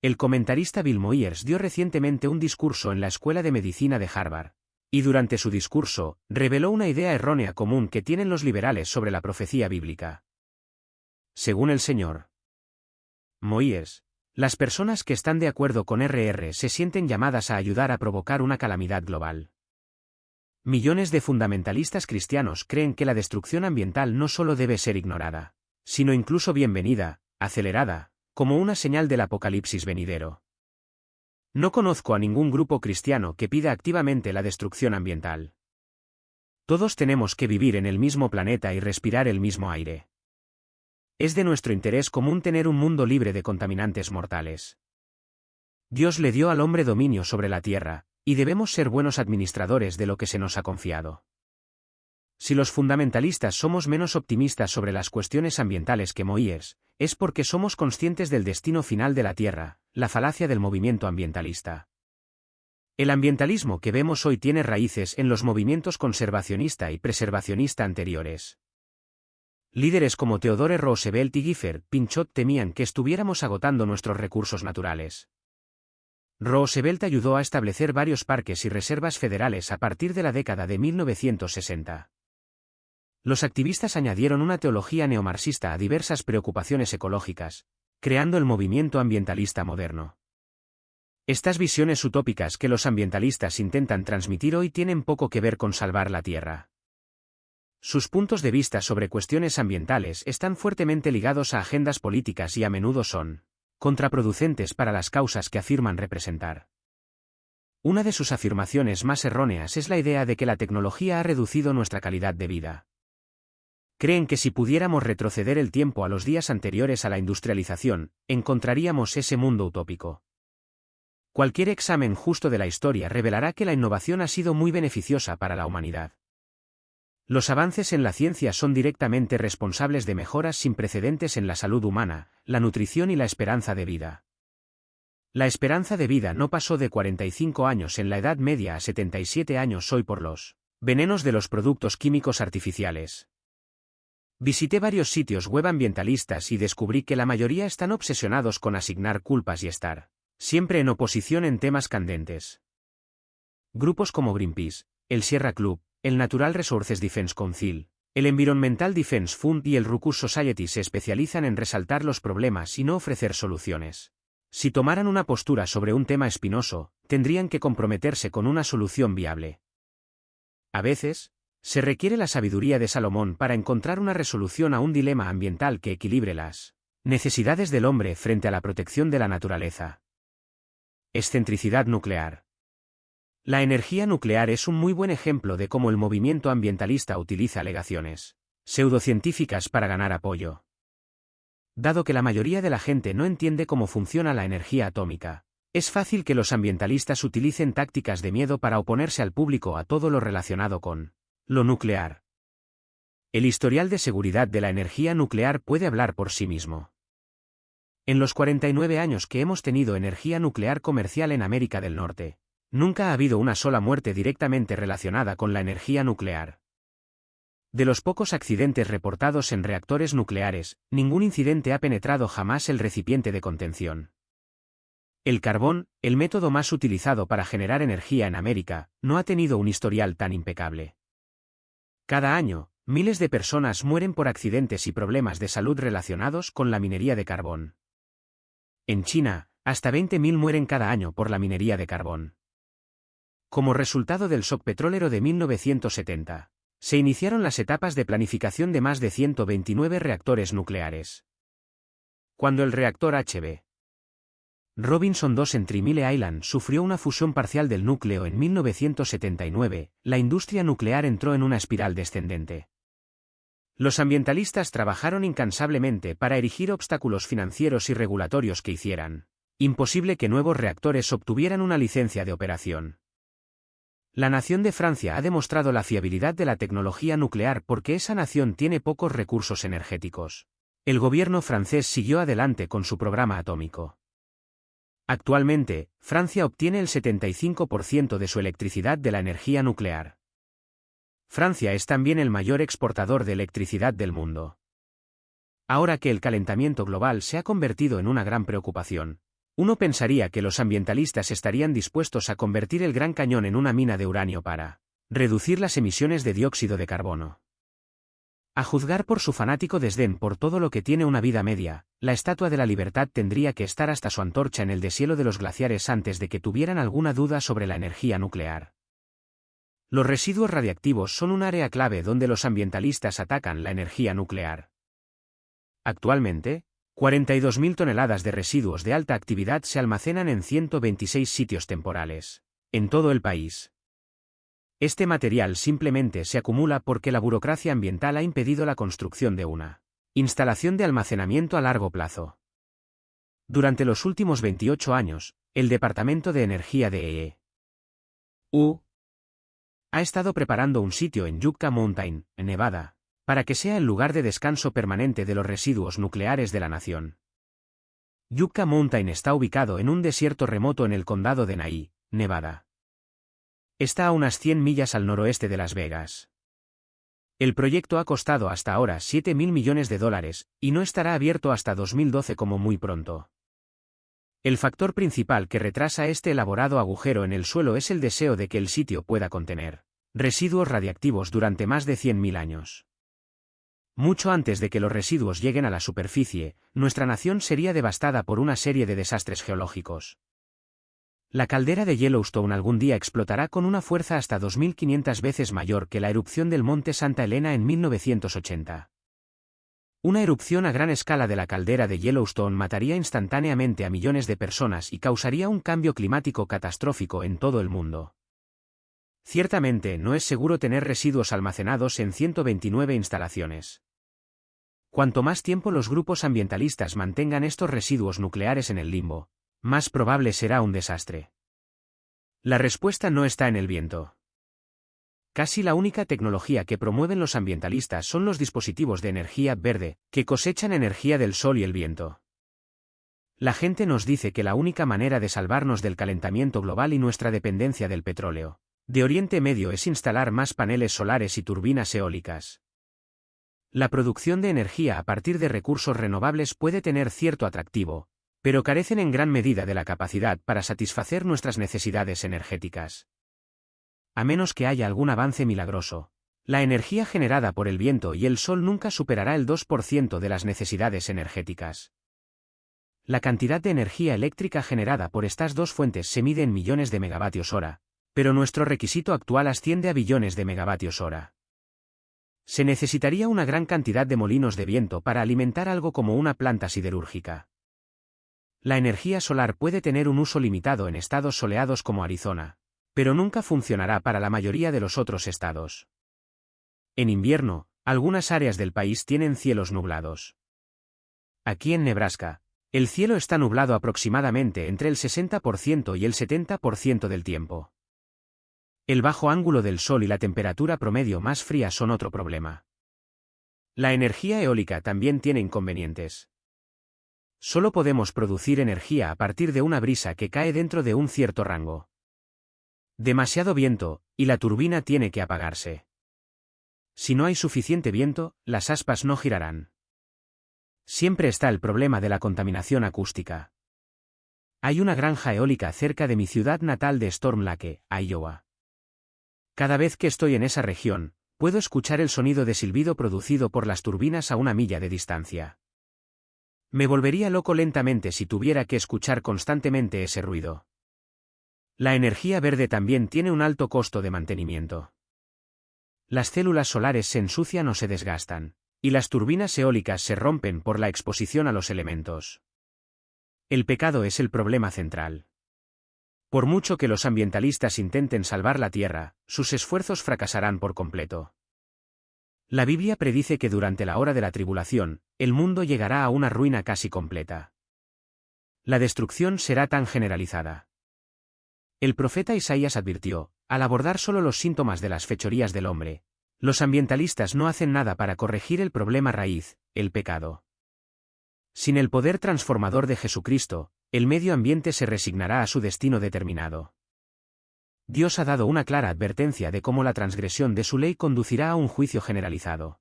El comentarista Bill Moyers dio recientemente un discurso en la Escuela de Medicina de Harvard, y durante su discurso, reveló una idea errónea común que tienen los liberales sobre la profecía bíblica. Según el Sr. Moyers, las personas que están de acuerdo con RR se sienten llamadas a ayudar a provocar una calamidad global. Millones de fundamentalistas cristianos creen que la destrucción ambiental no solo debe ser ignorada, sino incluso bienvenida, acelerada, como una señal del apocalipsis venidero. No conozco a ningún grupo cristiano que pida activamente la destrucción ambiental. Todos tenemos que vivir en el mismo planeta y respirar el mismo aire. Es de nuestro interés común tener un mundo libre de contaminantes mortales. Dios le dio al hombre dominio sobre la tierra, y debemos ser buenos administradores de lo que se nos ha confiado. Si los fundamentalistas somos menos optimistas sobre las cuestiones ambientales que Moyers, es porque somos conscientes del destino final de la Tierra, la falacia del movimiento ambientalista. El ambientalismo que vemos hoy tiene raíces en los movimientos conservacionista y preservacionista anteriores. Líderes como Theodore Roosevelt y Gifford Pinchot temían que estuviéramos agotando nuestros recursos naturales. Roosevelt ayudó a establecer varios parques y reservas federales a partir de la década de 1960. Los activistas añadieron una teología neomarxista a diversas preocupaciones ecológicas, creando el movimiento ambientalista moderno. Estas visiones utópicas que los ambientalistas intentan transmitir hoy tienen poco que ver con salvar la Tierra. Sus puntos de vista sobre cuestiones ambientales están fuertemente ligados a agendas políticas y a menudo son contraproducentes para las causas que afirman representar. Una de sus afirmaciones más erróneas es la idea de que la tecnología ha reducido nuestra calidad de vida. Creen que si pudiéramos retroceder el tiempo a los días anteriores a la industrialización, encontraríamos ese mundo utópico. Cualquier examen justo de la historia revelará que la innovación ha sido muy beneficiosa para la humanidad. Los avances en la ciencia son directamente responsables de mejoras sin precedentes en la salud humana, la nutrición y la esperanza de vida. La esperanza de vida no pasó de 45 años en la Edad Media a 77 años hoy por los venenos de los productos químicos artificiales. Visité varios sitios web ambientalistas y descubrí que la mayoría están obsesionados con asignar culpas y estar siempre en oposición en temas candentes. Grupos como Greenpeace, el Sierra Club, el Natural Resources Defense Council, el Environmental Defense Fund y el Ruckus Society se especializan en resaltar los problemas y no ofrecer soluciones. Si tomaran una postura sobre un tema espinoso, tendrían que comprometerse con una solución viable. A veces, se requiere la sabiduría de Salomón para encontrar una resolución a un dilema ambiental que equilibre las necesidades del hombre frente a la protección de la naturaleza. Excentricidad nuclear. La energía nuclear es un muy buen ejemplo de cómo el movimiento ambientalista utiliza alegaciones pseudocientíficas para ganar apoyo. Dado que la mayoría de la gente no entiende cómo funciona la energía atómica, es fácil que los ambientalistas utilicen tácticas de miedo para oponerse al público a todo lo relacionado con lo nuclear. El historial de seguridad de la energía nuclear puede hablar por sí mismo. En los 49 años que hemos tenido energía nuclear comercial en América del Norte, nunca ha habido una sola muerte directamente relacionada con la energía nuclear. De los pocos accidentes reportados en reactores nucleares, ningún incidente ha penetrado jamás el recipiente de contención. El carbón, el método más utilizado para generar energía en América, no ha tenido un historial tan impecable. Cada año, miles de personas mueren por accidentes y problemas de salud relacionados con la minería de carbón. En China, hasta 20.000 mueren cada año por la minería de carbón. Como resultado del shock petrolero de 1970, se iniciaron las etapas de planificación de más de 129 reactores nucleares. Cuando el reactor H.B. Robinson 2 en Three Island sufrió una fusión parcial del núcleo en 1979, la industria nuclear entró en una espiral descendente. Los ambientalistas trabajaron incansablemente para erigir obstáculos financieros y regulatorios que hicieran imposible que nuevos reactores obtuvieran una licencia de operación. La nación de Francia ha demostrado la fiabilidad de la tecnología nuclear porque esa nación tiene pocos recursos energéticos. El gobierno francés siguió adelante con su programa atómico. Actualmente, Francia obtiene el 75% de su electricidad de la energía nuclear. Francia es también el mayor exportador de electricidad del mundo. Ahora que el calentamiento global se ha convertido en una gran preocupación, uno pensaría que los ambientalistas estarían dispuestos a convertir el Gran Cañón en una mina de uranio para reducir las emisiones de dióxido de carbono. A juzgar por su fanático desdén por todo lo que tiene una vida media, la Estatua de la Libertad tendría que estar hasta su antorcha en el deshielo de los glaciares antes de que tuvieran alguna duda sobre la energía nuclear. Los residuos radiactivos son un área clave donde los ambientalistas atacan la energía nuclear. Actualmente, 42.000 toneladas de residuos de alta actividad se almacenan en 126 sitios temporales, en todo el país. Este material simplemente se acumula porque la burocracia ambiental ha impedido la construcción de una instalación de almacenamiento a largo plazo. Durante los últimos 28 años, el Departamento de Energía de EU ha estado preparando un sitio en Yucca Mountain, en Nevada, para que sea el lugar de descanso permanente de los residuos nucleares de la nación. Yucca Mountain está ubicado en un desierto remoto en el condado de Nye, Nevada. Está a unas 100 millas al noroeste de Las Vegas. El proyecto ha costado hasta ahora $7.000 millones, y no estará abierto hasta 2012 como muy pronto. El factor principal que retrasa este elaborado agujero en el suelo es el deseo de que el sitio pueda contener residuos radiactivos durante más de 100.000 años. Mucho antes de que los residuos lleguen a la superficie, nuestra nación sería devastada por una serie de desastres geológicos. La caldera de Yellowstone algún día explotará con una fuerza hasta 2.500 veces mayor que la erupción del monte Santa Elena en 1980. Una erupción a gran escala de la caldera de Yellowstone mataría instantáneamente a millones de personas y causaría un cambio climático catastrófico en todo el mundo. Ciertamente no es seguro tener residuos almacenados en 129 instalaciones. Cuanto más tiempo los grupos ambientalistas mantengan estos residuos nucleares en el limbo, más probable será un desastre. La respuesta no está en el viento. Casi la única tecnología que promueven los ambientalistas son los dispositivos de energía verde, que cosechan energía del sol y el viento. La gente nos dice que la única manera de salvarnos del calentamiento global y nuestra dependencia del petróleo de Oriente Medio es instalar más paneles solares y turbinas eólicas. La producción de energía a partir de recursos renovables puede tener cierto atractivo, pero carecen en gran medida de la capacidad para satisfacer nuestras necesidades energéticas. A menos que haya algún avance milagroso, la energía generada por el viento y el sol nunca superará el 2% de las necesidades energéticas. La cantidad de energía eléctrica generada por estas dos fuentes se mide en millones de megavatios hora, pero nuestro requisito actual asciende a billones de megavatios hora. Se necesitaría una gran cantidad de molinos de viento para alimentar algo como una planta siderúrgica. La energía solar puede tener un uso limitado en estados soleados como Arizona, pero nunca funcionará para la mayoría de los otros estados. En invierno, algunas áreas del país tienen cielos nublados. Aquí en Nebraska, el cielo está nublado aproximadamente entre el 60% y el 70% del tiempo. El bajo ángulo del sol y la temperatura promedio más fría son otro problema. La energía eólica también tiene inconvenientes. Solo podemos producir energía a partir de una brisa que cae dentro de un cierto rango. Demasiado viento, y la turbina tiene que apagarse. Si no hay suficiente viento, las aspas no girarán. Siempre está el problema de la contaminación acústica. Hay una granja eólica cerca de mi ciudad natal de Storm Lake, Iowa. Cada vez que estoy en esa región, puedo escuchar el sonido de silbido producido por las turbinas a una milla de distancia. Me volvería loco lentamente si tuviera que escuchar constantemente ese ruido. La energía verde también tiene un alto costo de mantenimiento. Las células solares se ensucian o se desgastan, y las turbinas eólicas se rompen por la exposición a los elementos. El pecado es el problema central. Por mucho que los ambientalistas intenten salvar la Tierra, sus esfuerzos fracasarán por completo. La Biblia predice que durante la hora de la tribulación, el mundo llegará a una ruina casi completa. La destrucción será tan generalizada. El profeta Isaías advirtió, al abordar solo los síntomas de las fechorías del hombre, los ambientalistas no hacen nada para corregir el problema raíz, el pecado. Sin el poder transformador de Jesucristo, el medio ambiente se resignará a su destino determinado. Dios ha dado una clara advertencia de cómo la transgresión de su ley conducirá a un juicio generalizado.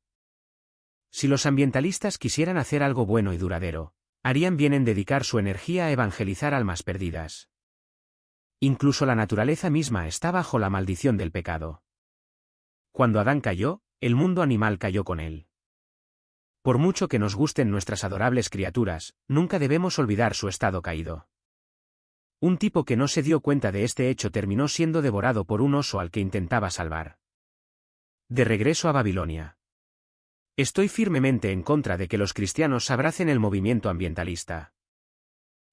Si los ambientalistas quisieran hacer algo bueno y duradero, harían bien en dedicar su energía a evangelizar almas perdidas. Incluso la naturaleza misma está bajo la maldición del pecado. Cuando Adán cayó, el mundo animal cayó con él. Por mucho que nos gusten nuestras adorables criaturas, nunca debemos olvidar su estado caído. Un tipo que no se dio cuenta de este hecho terminó siendo devorado por un oso al que intentaba salvar. De regreso a Babilonia. Estoy firmemente en contra de que los cristianos abracen el movimiento ambientalista.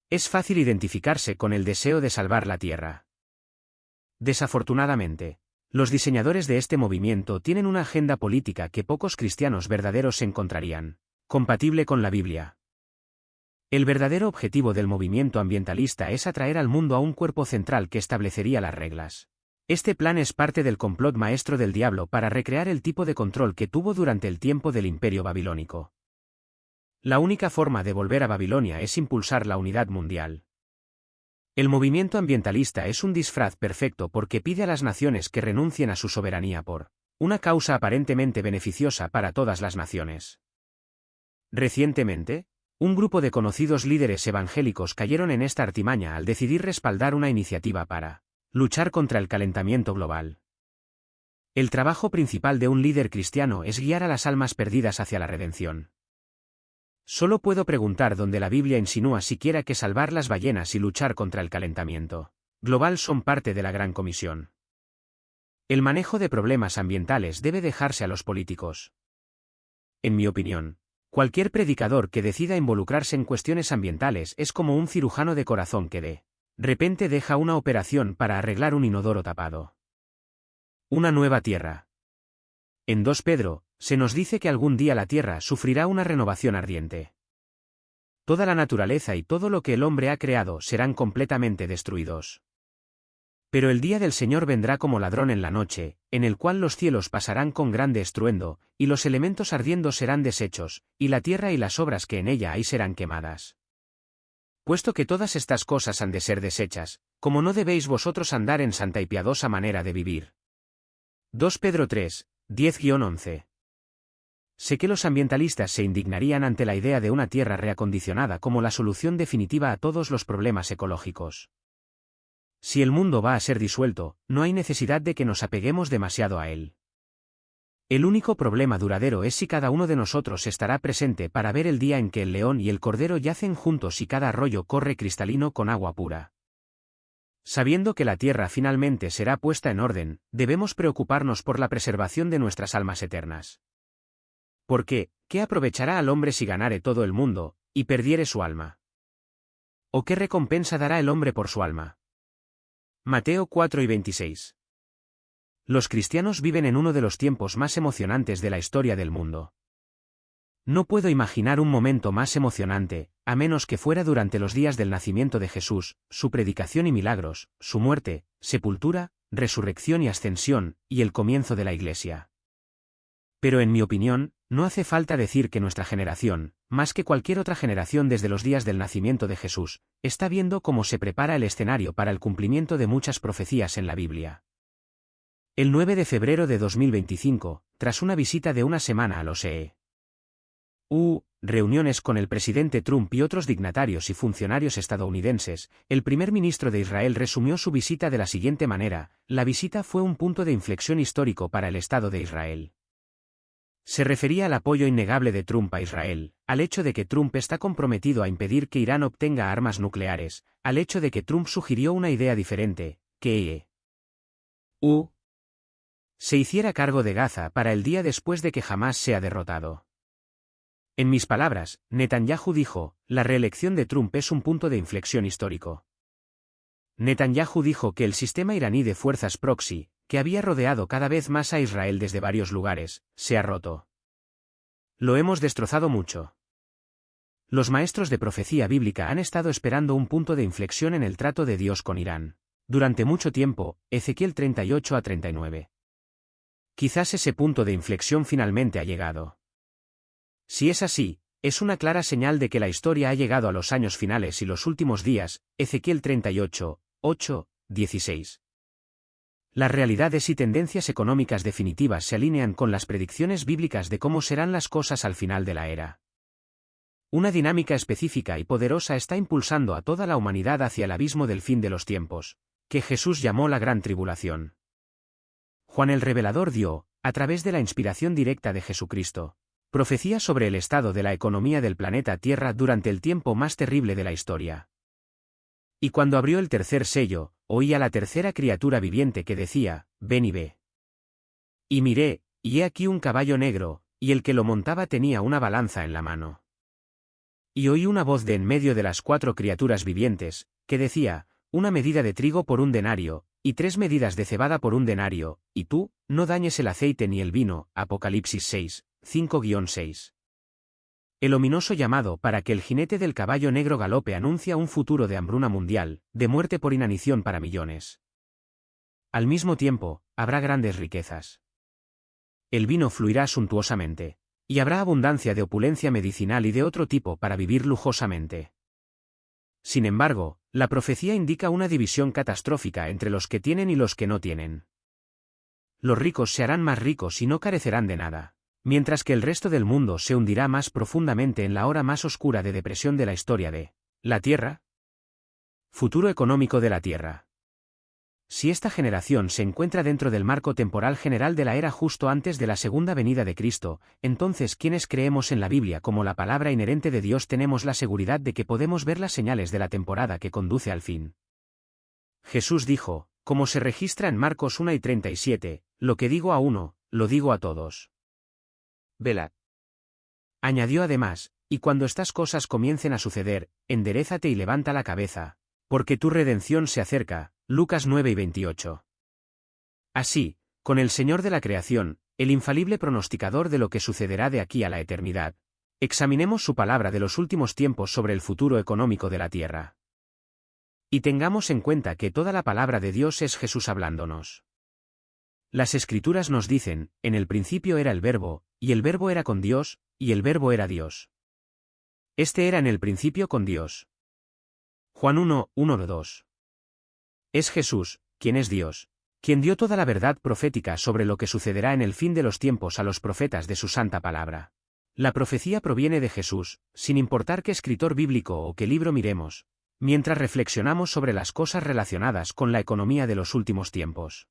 Es fácil identificarse con el deseo de salvar la tierra. Desafortunadamente, los diseñadores de este movimiento tienen una agenda política que pocos cristianos verdaderos encontrarían compatible con la Biblia. El verdadero objetivo del movimiento ambientalista es atraer al mundo a un cuerpo central que establecería las reglas. Este plan es parte del complot maestro del diablo para recrear el tipo de control que tuvo durante el tiempo del Imperio Babilónico. La única forma de volver a Babilonia es impulsar la unidad mundial. El movimiento ambientalista es un disfraz perfecto porque pide a las naciones que renuncien a su soberanía por una causa aparentemente beneficiosa para todas las naciones. Recientemente, un grupo de conocidos líderes evangélicos cayeron en esta artimaña al decidir respaldar una iniciativa para luchar contra el calentamiento global. El trabajo principal de un líder cristiano es guiar a las almas perdidas hacia la redención. Solo puedo preguntar dónde la Biblia insinúa siquiera que salvar las ballenas y luchar contra el calentamiento global son parte de la Gran Comisión. El manejo de problemas ambientales debe dejarse a los políticos. En mi opinión, cualquier predicador que decida involucrarse en cuestiones ambientales es como un cirujano de corazón que de repente deja una operación para arreglar un inodoro tapado. Una nueva tierra. En 2 Pedro, se nos dice que algún día la tierra sufrirá una renovación ardiente. Toda la naturaleza y todo lo que el hombre ha creado serán completamente destruidos. Pero el día del Señor vendrá como ladrón en la noche, en el cual los cielos pasarán con grande estruendo, y los elementos ardiendo serán deshechos, y la tierra y las obras que en ella hay serán quemadas. Puesto que todas estas cosas han de ser deshechas, ¿cómo no debéis vosotros andar en santa y piadosa manera de vivir? 2 Pedro 3, 10-11. Sé que los ambientalistas se indignarían ante la idea de una tierra reacondicionada como la solución definitiva a todos los problemas ecológicos. Si el mundo va a ser disuelto, no hay necesidad de que nos apeguemos demasiado a él. El único problema duradero es si cada uno de nosotros estará presente para ver el día en que el león y el cordero yacen juntos y cada arroyo corre cristalino con agua pura. Sabiendo que la tierra finalmente será puesta en orden, debemos preocuparnos por la preservación de nuestras almas eternas. Porque, ¿qué aprovechará al hombre si ganare todo el mundo, y perdiere su alma? ¿O qué recompensa dará el hombre por su alma? Mateo 4:26. Los cristianos viven en uno de los tiempos más emocionantes de la historia del mundo. No puedo imaginar un momento más emocionante, a menos que fuera durante los días del nacimiento de Jesús, su predicación y milagros, su muerte, sepultura, resurrección y ascensión, y el comienzo de la Iglesia. Pero en mi opinión, No hace falta decir que nuestra generación, más que cualquier otra generación desde los días del nacimiento de Jesús, está viendo cómo se prepara el escenario para el cumplimiento de muchas profecías en la Biblia. El 9 de febrero de 2025, tras una visita de una semana a los reuniones con el presidente Trump y otros dignatarios y funcionarios estadounidenses, el primer ministro de Israel resumió su visita de la siguiente manera: la visita fue un punto de inflexión histórico para el Estado de Israel. Se refería al apoyo innegable de Trump a Israel, al hecho de que Trump está comprometido a impedir que Irán obtenga armas nucleares, al hecho de que Trump sugirió una idea diferente, que se hiciera cargo de Gaza para el día después de que Hamás sea derrotado. En mis palabras, Netanyahu dijo, la reelección de Trump es un punto de inflexión histórico. Netanyahu dijo que el sistema iraní de fuerzas proxy, que había rodeado cada vez más a Israel desde varios lugares, se ha roto. Lo hemos destrozado mucho. Los maestros de profecía bíblica han estado esperando un punto de inflexión en el trato de Dios con Irán. Durante mucho tiempo, Ezequiel 38 a 39. Quizás ese punto de inflexión finalmente ha llegado. Si es así, es una clara señal de que la historia ha llegado a los años finales y los últimos días, Ezequiel 38, 8, 16. Las realidades y tendencias económicas definitivas se alinean con las predicciones bíblicas de cómo serán las cosas al final de la era. Una dinámica específica y poderosa está impulsando a toda la humanidad hacia el abismo del fin de los tiempos, que Jesús llamó la Gran Tribulación. Juan el Revelador dio, a través de la inspiración directa de Jesucristo, profecía sobre el estado de la economía del planeta Tierra durante el tiempo más terrible de la historia. Y cuando abrió el tercer sello, oí a la tercera criatura viviente que decía, ven y ve. Y miré, y he aquí un caballo negro, y el que lo montaba tenía una balanza en la mano. Y oí una voz de en medio de las cuatro criaturas vivientes, que decía, una medida de trigo por un denario, y 3 medidas de cebada por un denario, y tú, no dañes el aceite ni el vino. Apocalipsis 6, 5-6. El ominoso llamado para que el jinete del caballo negro galope anuncia un futuro de hambruna mundial, de muerte por inanición para millones. Al mismo tiempo, habrá grandes riquezas. El vino fluirá suntuosamente, y habrá abundancia de opulencia medicinal y de otro tipo para vivir lujosamente. Sin embargo, la profecía indica una división catastrófica entre los que tienen y los que no tienen. Los ricos se harán más ricos y no carecerán de nada, mientras que el resto del mundo se hundirá más profundamente en la hora más oscura de depresión de la historia de la Tierra. Futuro económico de la Tierra. Si esta generación se encuentra dentro del marco temporal general de la era justo antes de la segunda venida de Cristo, entonces quienes creemos en la Biblia como la palabra inherente de Dios tenemos la seguridad de que podemos ver las señales de la temporada que conduce al fin. Jesús dijo, como se registra en Marcos 1 y 37, lo que digo a uno, lo digo a todos. Velad. Añadió además, y cuando estas cosas comiencen a suceder, enderézate y levanta la cabeza, porque tu redención se acerca. Lucas 9 y 28. Así, con el Señor de la creación, el infalible pronosticador de lo que sucederá de aquí a la eternidad, examinemos su palabra de los últimos tiempos sobre el futuro económico de la tierra. Y tengamos en cuenta que toda la palabra de Dios es Jesús hablándonos. Las Escrituras nos dicen, en el principio era el Verbo, y el Verbo era con Dios, y el Verbo era Dios. Este era en el principio con Dios. Juan 1, 1-2. Es Jesús, quien es Dios, quien dio toda la verdad profética sobre lo que sucederá en el fin de los tiempos a los profetas de su santa palabra. La profecía proviene de Jesús, sin importar qué escritor bíblico o qué libro miremos, mientras reflexionamos sobre las cosas relacionadas con la economía de los últimos tiempos.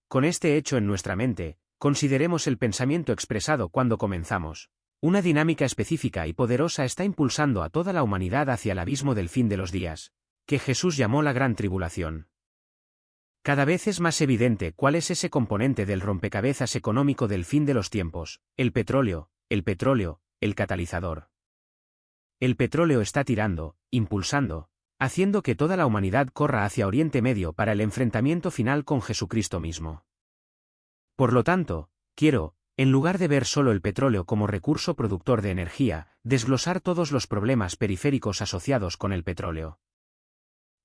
Con este hecho en nuestra mente, consideremos el pensamiento expresado cuando comenzamos. Una dinámica específica y poderosa está impulsando a toda la humanidad hacia el abismo del fin de los días, que Jesús llamó la Gran Tribulación. Cada vez es más evidente cuál es ese componente del rompecabezas económico del fin de los tiempos: el petróleo, el catalizador. El petróleo está tirando, impulsando, haciendo que toda la humanidad corra hacia Oriente Medio para el enfrentamiento final con Jesucristo mismo. Por lo tanto, quiero, en lugar de ver solo el petróleo como recurso productor de energía, desglosar todos los problemas periféricos asociados con el petróleo.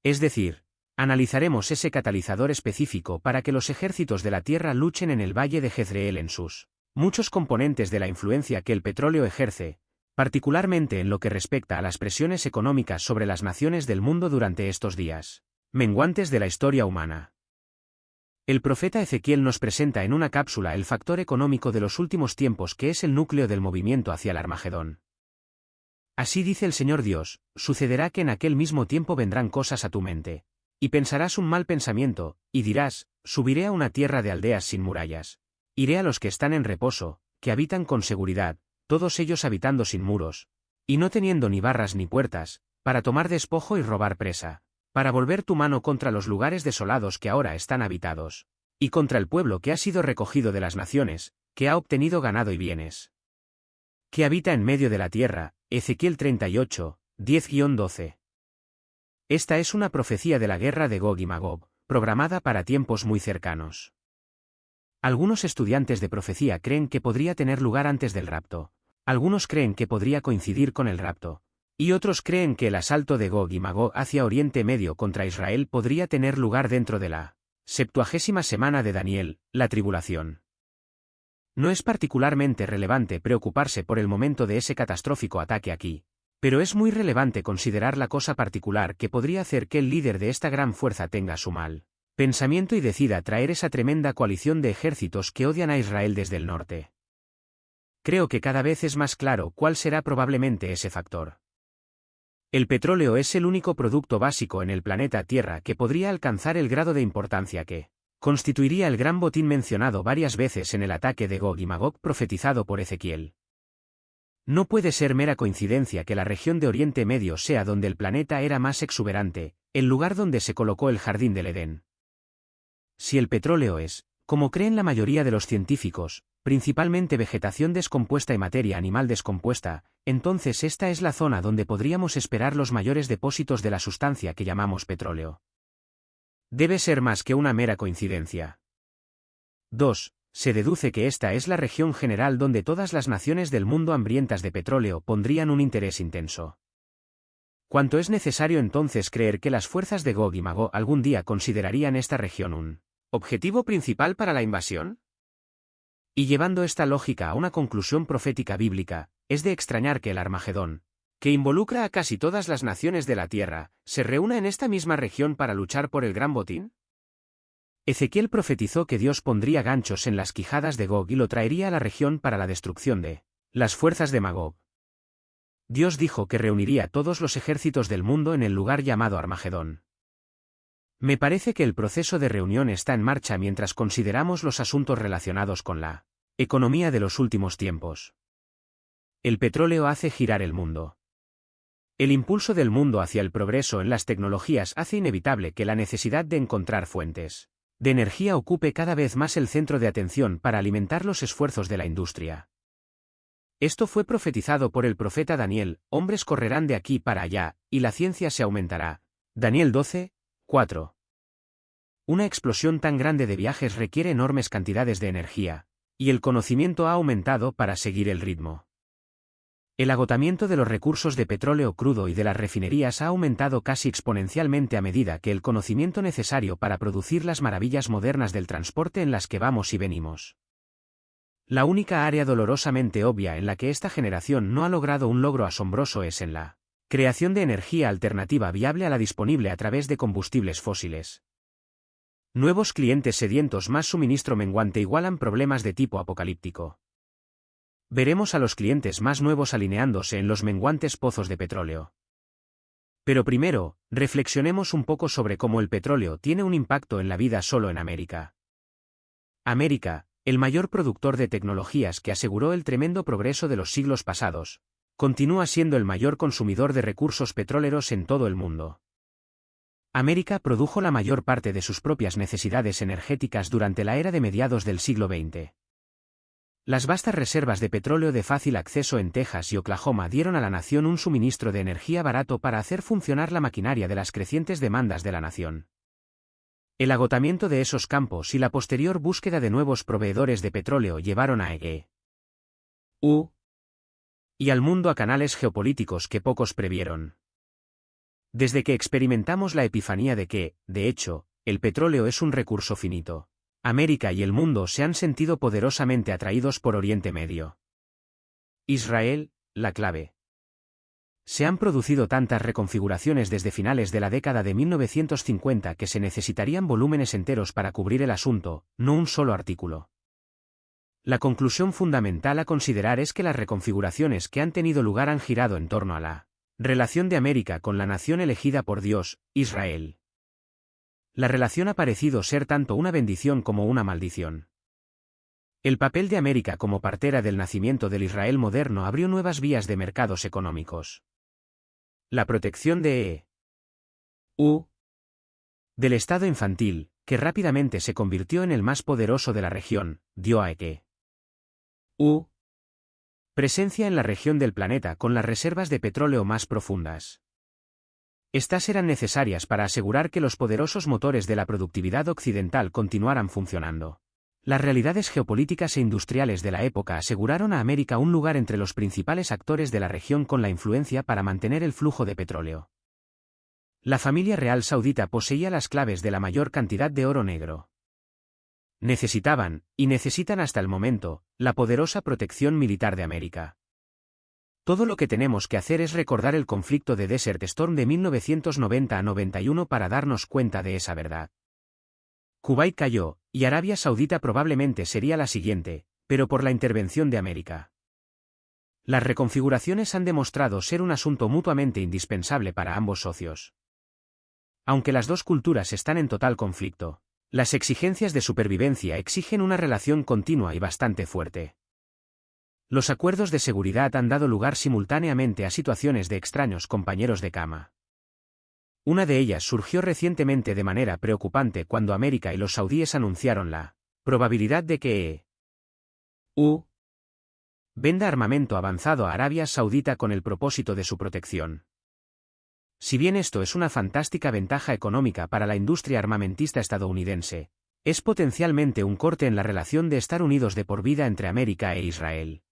Es decir, analizaremos ese catalizador específico para que los ejércitos de la Tierra luchen en el valle de Jezreel en sus Muchos componentes de la influencia que el petróleo ejerce, particularmente en lo que respecta a las presiones económicas sobre las naciones del mundo durante estos días menguantes de la historia humana. El profeta Ezequiel nos presenta en una cápsula el factor económico de los últimos tiempos que es el núcleo del movimiento hacia el Armagedón. Así dice el Señor Dios, sucederá que en aquel mismo tiempo vendrán cosas a tu mente, y pensarás un mal pensamiento, y dirás, subiré a una tierra de aldeas sin murallas. Iré a los que están en reposo, que habitan con seguridad, todos ellos habitando sin muros, y no teniendo ni barras ni puertas, para tomar despojo y robar presa, para volver tu mano contra los lugares desolados que ahora están habitados, y contra el pueblo que ha sido recogido de las naciones, que ha obtenido ganado y bienes, que habita en medio de la tierra. Ezequiel 38, 10-12. Esta es una profecía de la guerra de Gog y Magog, programada para tiempos muy cercanos. Algunos estudiantes de profecía creen que podría tener lugar antes del rapto, algunos creen que podría coincidir con el rapto, y otros creen que el asalto de Gog y Magog hacia Oriente Medio contra Israel podría tener lugar dentro de la 70ª semana de Daniel, la tribulación. No es particularmente relevante preocuparse por el momento de ese catastrófico ataque aquí, pero es muy relevante considerar la cosa particular que podría hacer que el líder de esta gran fuerza tenga su mal pensamiento y decida traer esa tremenda coalición de ejércitos que odian a Israel desde el norte. Creo que cada vez es más claro cuál será probablemente ese factor. El petróleo es el único producto básico en el planeta Tierra que podría alcanzar el grado de importancia que constituiría el gran botín mencionado varias veces en el ataque de Gog y Magog profetizado por Ezequiel. No puede ser mera coincidencia que la región de Oriente Medio sea donde el planeta era más exuberante, el lugar donde se colocó el jardín del Edén. Si el petróleo es, como creen la mayoría de los científicos, principalmente vegetación descompuesta y materia animal descompuesta, entonces esta es la zona donde podríamos esperar los mayores depósitos de la sustancia que llamamos petróleo. Debe ser más que una mera coincidencia. 2. Se deduce que esta es la región general donde todas las naciones del mundo hambrientas de petróleo pondrían un interés intenso. ¿Cuánto es necesario entonces creer que las fuerzas de Gog y Magog algún día considerarían esta región un objetivo principal para la invasión? Y llevando esta lógica a una conclusión profética bíblica, es de extrañar que el Armagedón, que involucra a casi todas las naciones de la tierra, se reúna en esta misma región para luchar por el gran botín. Ezequiel profetizó que Dios pondría ganchos en las quijadas de Gog y lo traería a la región para la destrucción de las fuerzas de Magog. Dios dijo que reuniría todos los ejércitos del mundo en el lugar llamado Armagedón. Me parece que el proceso de reunión está en marcha mientras consideramos los asuntos relacionados con la economía de los últimos tiempos. El petróleo hace girar el mundo. El impulso del mundo hacia el progreso en las tecnologías hace inevitable que la necesidad de encontrar fuentes de energía ocupe cada vez más el centro de atención para alimentar los esfuerzos de la industria. Esto fue profetizado por el profeta Daniel: hombres correrán de aquí para allá, y la ciencia se aumentará. Daniel 12, 4. Una explosión tan grande de viajes requiere enormes cantidades de energía, y el conocimiento ha aumentado para seguir el ritmo. El agotamiento de los recursos de petróleo crudo y de las refinerías ha aumentado casi exponencialmente a medida que el conocimiento necesario para producir las maravillas modernas del transporte en las que vamos y venimos. La única área dolorosamente obvia en la que esta generación no ha logrado un logro asombroso es en la creación de energía alternativa viable a la disponible a través de combustibles fósiles. Nuevos clientes sedientos más suministro menguante igualan problemas de tipo apocalíptico. Veremos a los clientes más nuevos alineándose en los menguantes pozos de petróleo. Pero primero, reflexionemos un poco sobre cómo el petróleo tiene un impacto en la vida solo en América. América, el mayor productor de tecnologías que aseguró el tremendo progreso de los siglos pasados, continúa siendo el mayor consumidor de recursos petroleros en todo el mundo. América produjo la mayor parte de sus propias necesidades energéticas durante la era de mediados del siglo XX. Las vastas reservas de petróleo de fácil acceso en Texas y Oklahoma dieron a la nación un suministro de energía barato para hacer funcionar la maquinaria de las crecientes demandas de la nación. El agotamiento de esos campos y la posterior búsqueda de nuevos proveedores de petróleo llevaron a E.U. y al mundo a canales geopolíticos que pocos previeron. Desde que experimentamos la epifanía de que, de hecho, el petróleo es un recurso finito, América y el mundo se han sentido poderosamente atraídos por Oriente Medio. Israel, la clave. Se han producido tantas reconfiguraciones desde finales de la década de 1950 que se necesitarían volúmenes enteros para cubrir el asunto, no un solo artículo. La conclusión fundamental a considerar es que las reconfiguraciones que han tenido lugar han girado en torno a la relación de América con la nación elegida por Dios, Israel. La relación ha parecido ser tanto una bendición como una maldición. El papel de América como partera del nacimiento del Israel moderno abrió nuevas vías de mercados económicos. La protección de del Estado infantil, que rápidamente se convirtió en el más poderoso de la región, dio a presencia en la región del planeta con las reservas de petróleo más profundas. Estas eran necesarias para asegurar que los poderosos motores de la productividad occidental continuaran funcionando. Las realidades geopolíticas e industriales de la época aseguraron a América un lugar entre los principales actores de la región con la influencia para mantener el flujo de petróleo. La familia real saudita poseía las claves de la mayor cantidad de oro negro. Necesitaban, y necesitan hasta el momento, la poderosa protección militar de América. Todo lo que tenemos que hacer es recordar el conflicto de Desert Storm de 1990 a 91 para darnos cuenta de esa verdad. Kuwait cayó, y Arabia Saudita probablemente sería la siguiente, pero por la intervención de América. Las reconfiguraciones han demostrado ser un asunto mutuamente indispensable para ambos socios. Aunque las dos culturas están en total conflicto, las exigencias de supervivencia exigen una relación continua y bastante fuerte. Los acuerdos de seguridad han dado lugar simultáneamente a situaciones de extraños compañeros de cama. Una de ellas surgió recientemente de manera preocupante cuando América y los saudíes anunciaron la probabilidad de que venda armamento avanzado a Arabia Saudita con el propósito de su protección. Si bien esto es una fantástica ventaja económica para la industria armamentista estadounidense, es potencialmente un corte en la relación de estar unidos de por vida entre América e Israel.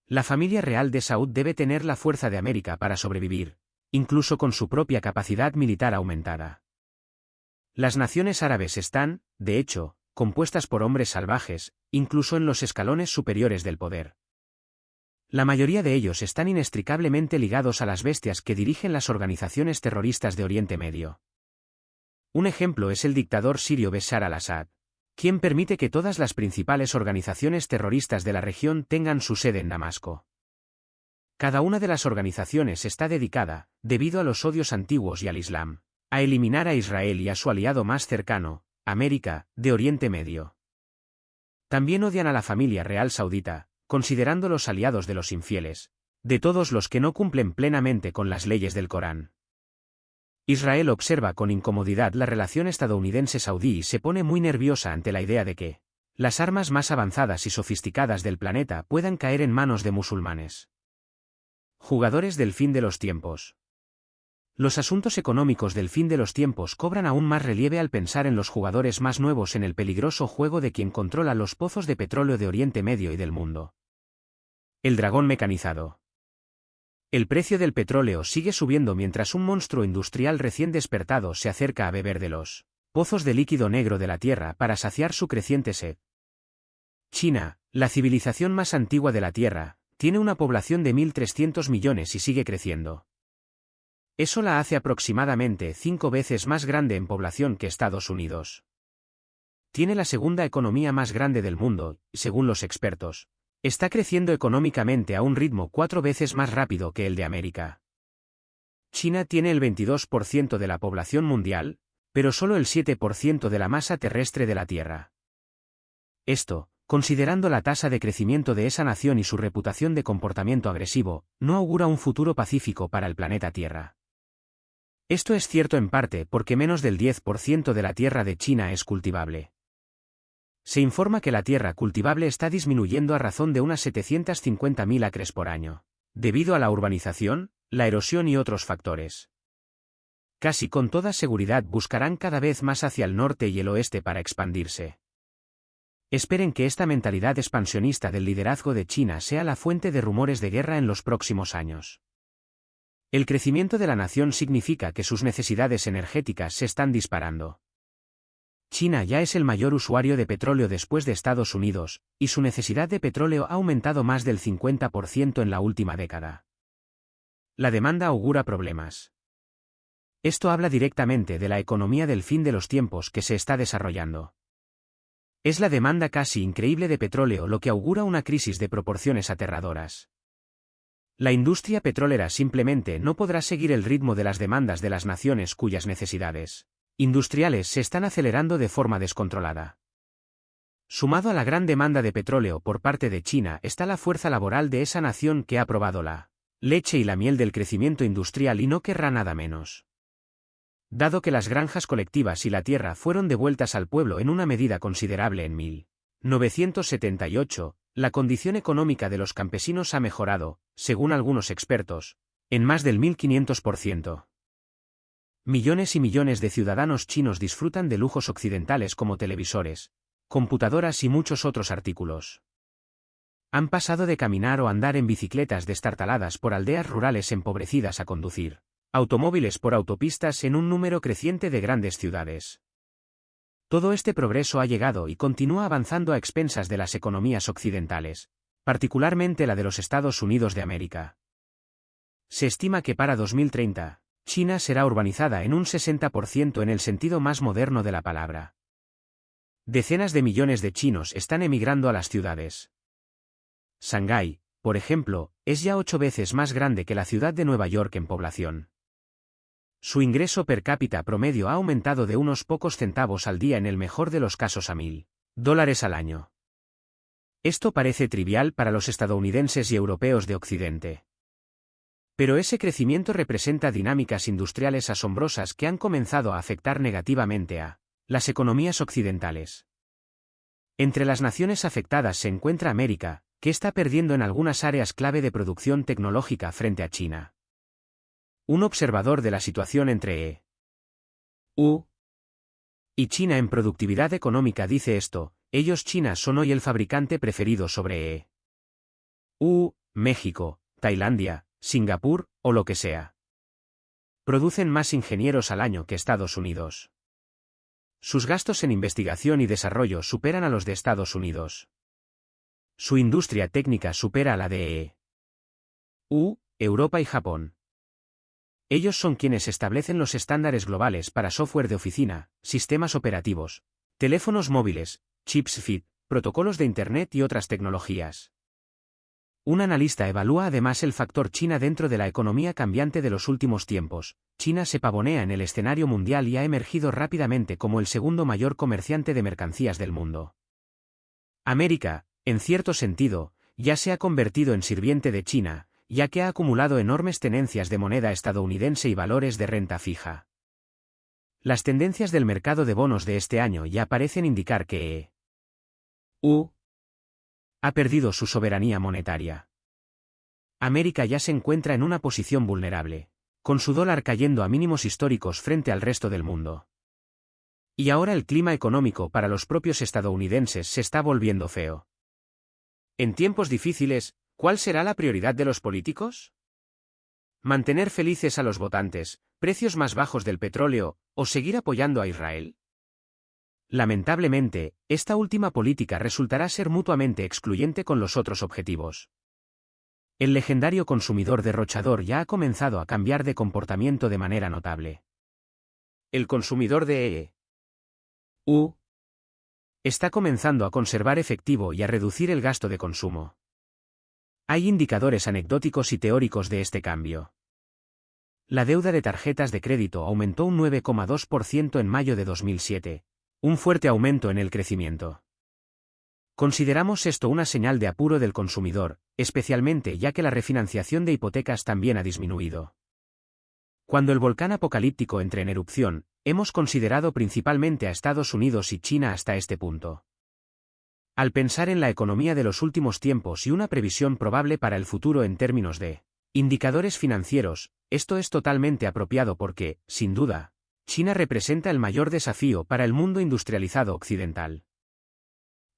La familia real de Saud debe tener la fuerza de América para sobrevivir, incluso con su propia capacidad militar aumentada. Las naciones árabes están, de hecho, compuestas por hombres salvajes, incluso en los escalones superiores del poder. La mayoría de ellos están inextricablemente ligados a las bestias que dirigen las organizaciones terroristas de Oriente Medio. Un ejemplo es el dictador sirio Bashar al-Assad, quien permite que todas las principales organizaciones terroristas de la región tengan su sede en Damasco. Cada una de las organizaciones está dedicada, debido a los odios antiguos y al Islam, a eliminar a Israel y a su aliado más cercano, América, de Oriente Medio. También odian a la familia real saudita, considerándolos aliados de los infieles, de todos los que no cumplen plenamente con las leyes del Corán. Israel observa con incomodidad la relación estadounidense-saudí y se pone muy nerviosa ante la idea de que las armas más avanzadas y sofisticadas del planeta puedan caer en manos de musulmanes. Jugadores del fin de los tiempos. Los asuntos económicos del fin de los tiempos cobran aún más relieve al pensar en los jugadores más nuevos en el peligroso juego de quien controla los pozos de petróleo de Oriente Medio y del mundo. El dragón mecanizado. El precio del petróleo sigue subiendo mientras un monstruo industrial recién despertado se acerca a beber de los pozos de líquido negro de la Tierra para saciar su creciente sed. China, la civilización más antigua de la Tierra, tiene una población de 1.300 millones y sigue creciendo. Eso la hace aproximadamente 5 veces más grande en población que Estados Unidos. Tiene la segunda economía más grande del mundo, y según los expertos, está creciendo económicamente a un ritmo 4 veces más rápido que el de América. China tiene el 22% de la población mundial, pero solo el 7% de la masa terrestre de la Tierra. Esto, considerando la tasa de crecimiento de esa nación y su reputación de comportamiento agresivo, no augura un futuro pacífico para el planeta Tierra. Esto es cierto en parte porque menos del 10% de la tierra de China es cultivable. Se informa que la tierra cultivable está disminuyendo a razón de unas 750.000 acres por año, debido a la urbanización, la erosión y otros factores. Casi con toda seguridad buscarán cada vez más hacia el norte y el oeste para expandirse. Esperen que esta mentalidad expansionista del liderazgo de China sea la fuente de rumores de guerra en los próximos años. El crecimiento de la nación significa que sus necesidades energéticas se están disparando. China ya es el mayor usuario de petróleo después de Estados Unidos, y su necesidad de petróleo ha aumentado más del 50% en la última década. La demanda augura problemas. Esto habla directamente de la economía del fin de los tiempos que se está desarrollando. Es la demanda casi increíble de petróleo lo que augura una crisis de proporciones aterradoras. La industria petrolera simplemente no podrá seguir el ritmo de las demandas de las naciones cuyas necesidades industriales se están acelerando de forma descontrolada. Sumado a la gran demanda de petróleo por parte de China está la fuerza laboral de esa nación que ha probado la leche y la miel del crecimiento industrial y no querrá nada menos. Dado que las granjas colectivas y la tierra fueron devueltas al pueblo en una medida considerable en 1978, la condición económica de los campesinos ha mejorado, según algunos expertos, en más del 1500%. Millones y millones de ciudadanos chinos disfrutan de lujos occidentales como televisores, computadoras y muchos otros artículos. Han pasado de caminar o andar en bicicletas destartaladas por aldeas rurales empobrecidas a conducir automóviles por autopistas en un número creciente de grandes ciudades. Todo este progreso ha llegado y continúa avanzando a expensas de las economías occidentales, particularmente la de los Estados Unidos de América. Se estima que para 2030, China será urbanizada en un 60% en el sentido más moderno de la palabra. Decenas de millones de chinos están emigrando a las ciudades. Shanghái, por ejemplo, es ya 8 veces más grande que la ciudad de Nueva York en población. Su ingreso per cápita promedio ha aumentado de unos pocos centavos al día en el mejor de los casos a $1.000 al año. Esto parece trivial para los estadounidenses y europeos de Occidente. Pero ese crecimiento representa dinámicas industriales asombrosas que han comenzado a afectar negativamente a las economías occidentales. Entre las naciones afectadas se encuentra América, que está perdiendo en algunas áreas clave de producción tecnológica frente a China. Un observador de la situación entre EU y China en productividad económica dice esto: China son hoy el fabricante preferido sobre EU, México, Tailandia, Singapur, o lo que sea. Producen más ingenieros al año que Estados Unidos. Sus gastos en investigación y desarrollo superan a los de Estados Unidos. Su industria técnica supera a la de EU, Europa y Japón. Ellos son quienes establecen los estándares globales para software de oficina, sistemas operativos, teléfonos móviles, chips FIT, protocolos de Internet y otras tecnologías. Un analista evalúa además el factor China dentro de la economía cambiante de los últimos tiempos. China se pavonea en el escenario mundial y ha emergido rápidamente como el segundo mayor comerciante de mercancías del mundo. América, en cierto sentido, ya se ha convertido en sirviente de China, ya que ha acumulado enormes tenencias de moneda estadounidense y valores de renta fija. Las tendencias del mercado de bonos de este año ya parecen indicar que EU ha perdido su soberanía monetaria. América ya se encuentra en una posición vulnerable, con su dólar cayendo a mínimos históricos frente al resto del mundo. Y ahora el clima económico para los propios estadounidenses se está volviendo feo. En tiempos difíciles, ¿cuál será la prioridad de los políticos? ¿Mantener felices a los votantes, precios más bajos del petróleo, o seguir apoyando a Israel? Lamentablemente, esta última política resultará ser mutuamente excluyente con los otros objetivos. El legendario consumidor derrochador ya ha comenzado a cambiar de comportamiento de manera notable. El consumidor de EU está comenzando a conservar efectivo y a reducir el gasto de consumo. Hay indicadores anecdóticos y teóricos de este cambio. La deuda de tarjetas de crédito aumentó un 9,2% en mayo de 2007. Un fuerte aumento en el crecimiento. Consideramos esto una señal de apuro del consumidor, especialmente ya que la refinanciación de hipotecas también ha disminuido. Cuando el volcán apocalíptico entre en erupción, hemos considerado principalmente a Estados Unidos y China hasta este punto. Al pensar en la economía de los últimos tiempos y una previsión probable para el futuro en términos de indicadores financieros, esto es totalmente apropiado porque, sin duda, China representa el mayor desafío para el mundo industrializado occidental.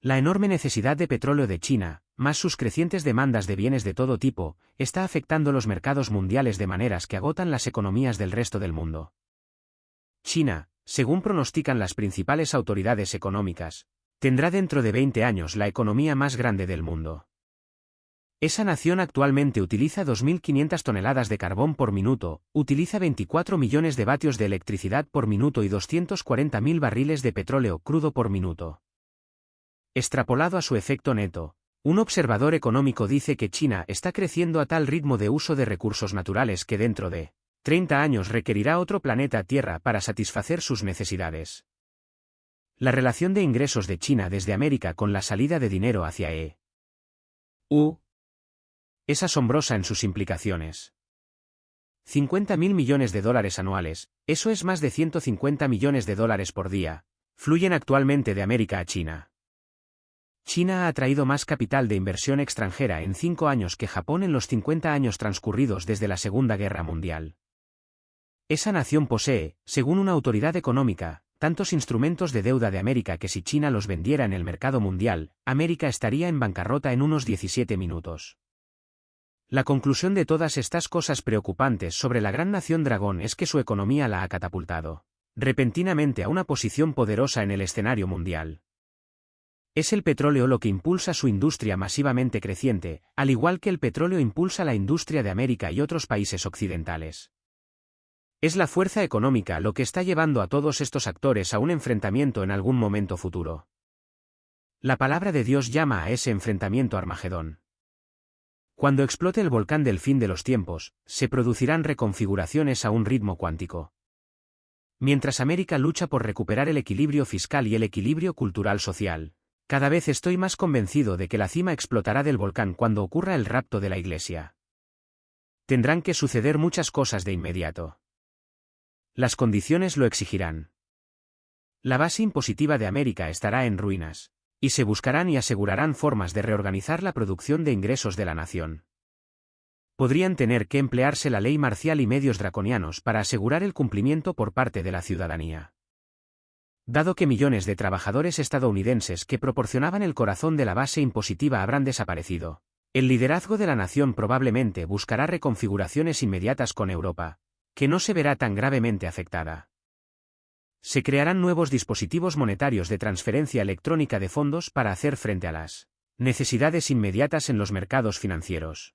La enorme necesidad de petróleo de China, más sus crecientes demandas de bienes de todo tipo, está afectando los mercados mundiales de maneras que agotan las economías del resto del mundo. China, Según pronostican las principales autoridades económicas, tendrá dentro de 20 años la economía más grande del mundo. Esa nación actualmente utiliza 2.500 toneladas de carbón por minuto, utiliza 24 millones de vatios de electricidad por minuto y 240.000 barriles de petróleo crudo por minuto. Extrapolado a su efecto neto, un observador económico dice que China está creciendo a tal ritmo de uso de recursos naturales que dentro de 30 años requerirá otro planeta Tierra para satisfacer sus necesidades. La relación de ingresos de China desde América con la salida de dinero hacia EU es asombrosa en sus implicaciones. 50.000 millones de dólares anuales, eso es más de 150 millones de dólares por día, fluyen actualmente de América a China. China ha atraído más capital de inversión extranjera en 5 años que Japón en los 50 años transcurridos desde la Segunda Guerra Mundial. Esa nación posee, según una autoridad económica, tantos instrumentos de deuda de América que si China los vendiera en el mercado mundial, América estaría en bancarrota en unos 17 minutos. La conclusión de todas estas cosas preocupantes sobre la gran nación dragón es que su economía la ha catapultado repentinamente a una posición poderosa en el escenario mundial. Es el petróleo lo que impulsa su industria masivamente creciente, al igual que el petróleo impulsa la industria de América y otros países occidentales. Es la fuerza económica lo que está llevando a todos estos actores a un enfrentamiento en algún momento futuro. La palabra de Dios llama a ese enfrentamiento Armagedón. Cuando explote el volcán del fin de los tiempos, se producirán reconfiguraciones a un ritmo cuántico. Mientras América lucha por recuperar el equilibrio fiscal y el equilibrio cultural social, cada vez estoy más convencido de que la cima explotará del volcán cuando ocurra el rapto de la Iglesia. Tendrán que suceder muchas cosas de inmediato. Las condiciones lo exigirán. La base impositiva de América estará en ruinas, y se buscarán y asegurarán formas de reorganizar la producción de ingresos de la nación. Podrían tener que emplearse la ley marcial y medios draconianos para asegurar el cumplimiento por parte de la ciudadanía. Dado que millones de trabajadores estadounidenses que proporcionaban el corazón de la base impositiva habrán desaparecido, el liderazgo de la nación probablemente buscará reconfiguraciones inmediatas con Europa, que no se verá tan gravemente afectada. Se crearán nuevos dispositivos monetarios de transferencia electrónica de fondos para hacer frente a las necesidades inmediatas en los mercados financieros.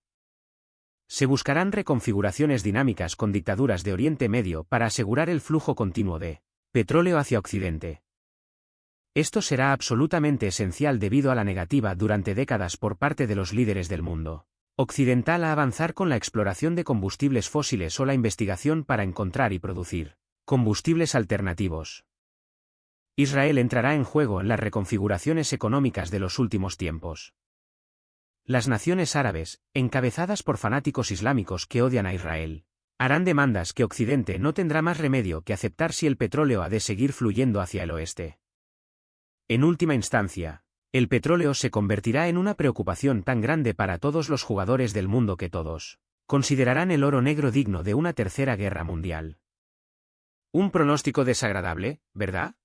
Se buscarán reconfiguraciones dinámicas con dictaduras de Oriente Medio para asegurar el flujo continuo de petróleo hacia Occidente. Esto será absolutamente esencial debido a la negativa durante décadas por parte de los líderes del mundo occidental a avanzar con la exploración de combustibles fósiles o la investigación para encontrar y producir combustibles alternativos. Israel entrará en juego en las reconfiguraciones económicas de los últimos tiempos. Las naciones árabes, encabezadas por fanáticos islámicos que odian a Israel, harán demandas que Occidente no tendrá más remedio que aceptar si el petróleo ha de seguir fluyendo hacia el oeste. En última instancia, el petróleo se convertirá en una preocupación tan grande para todos los jugadores del mundo que todos considerarán el oro negro digno de una tercera guerra mundial. Un pronóstico desagradable, ¿verdad?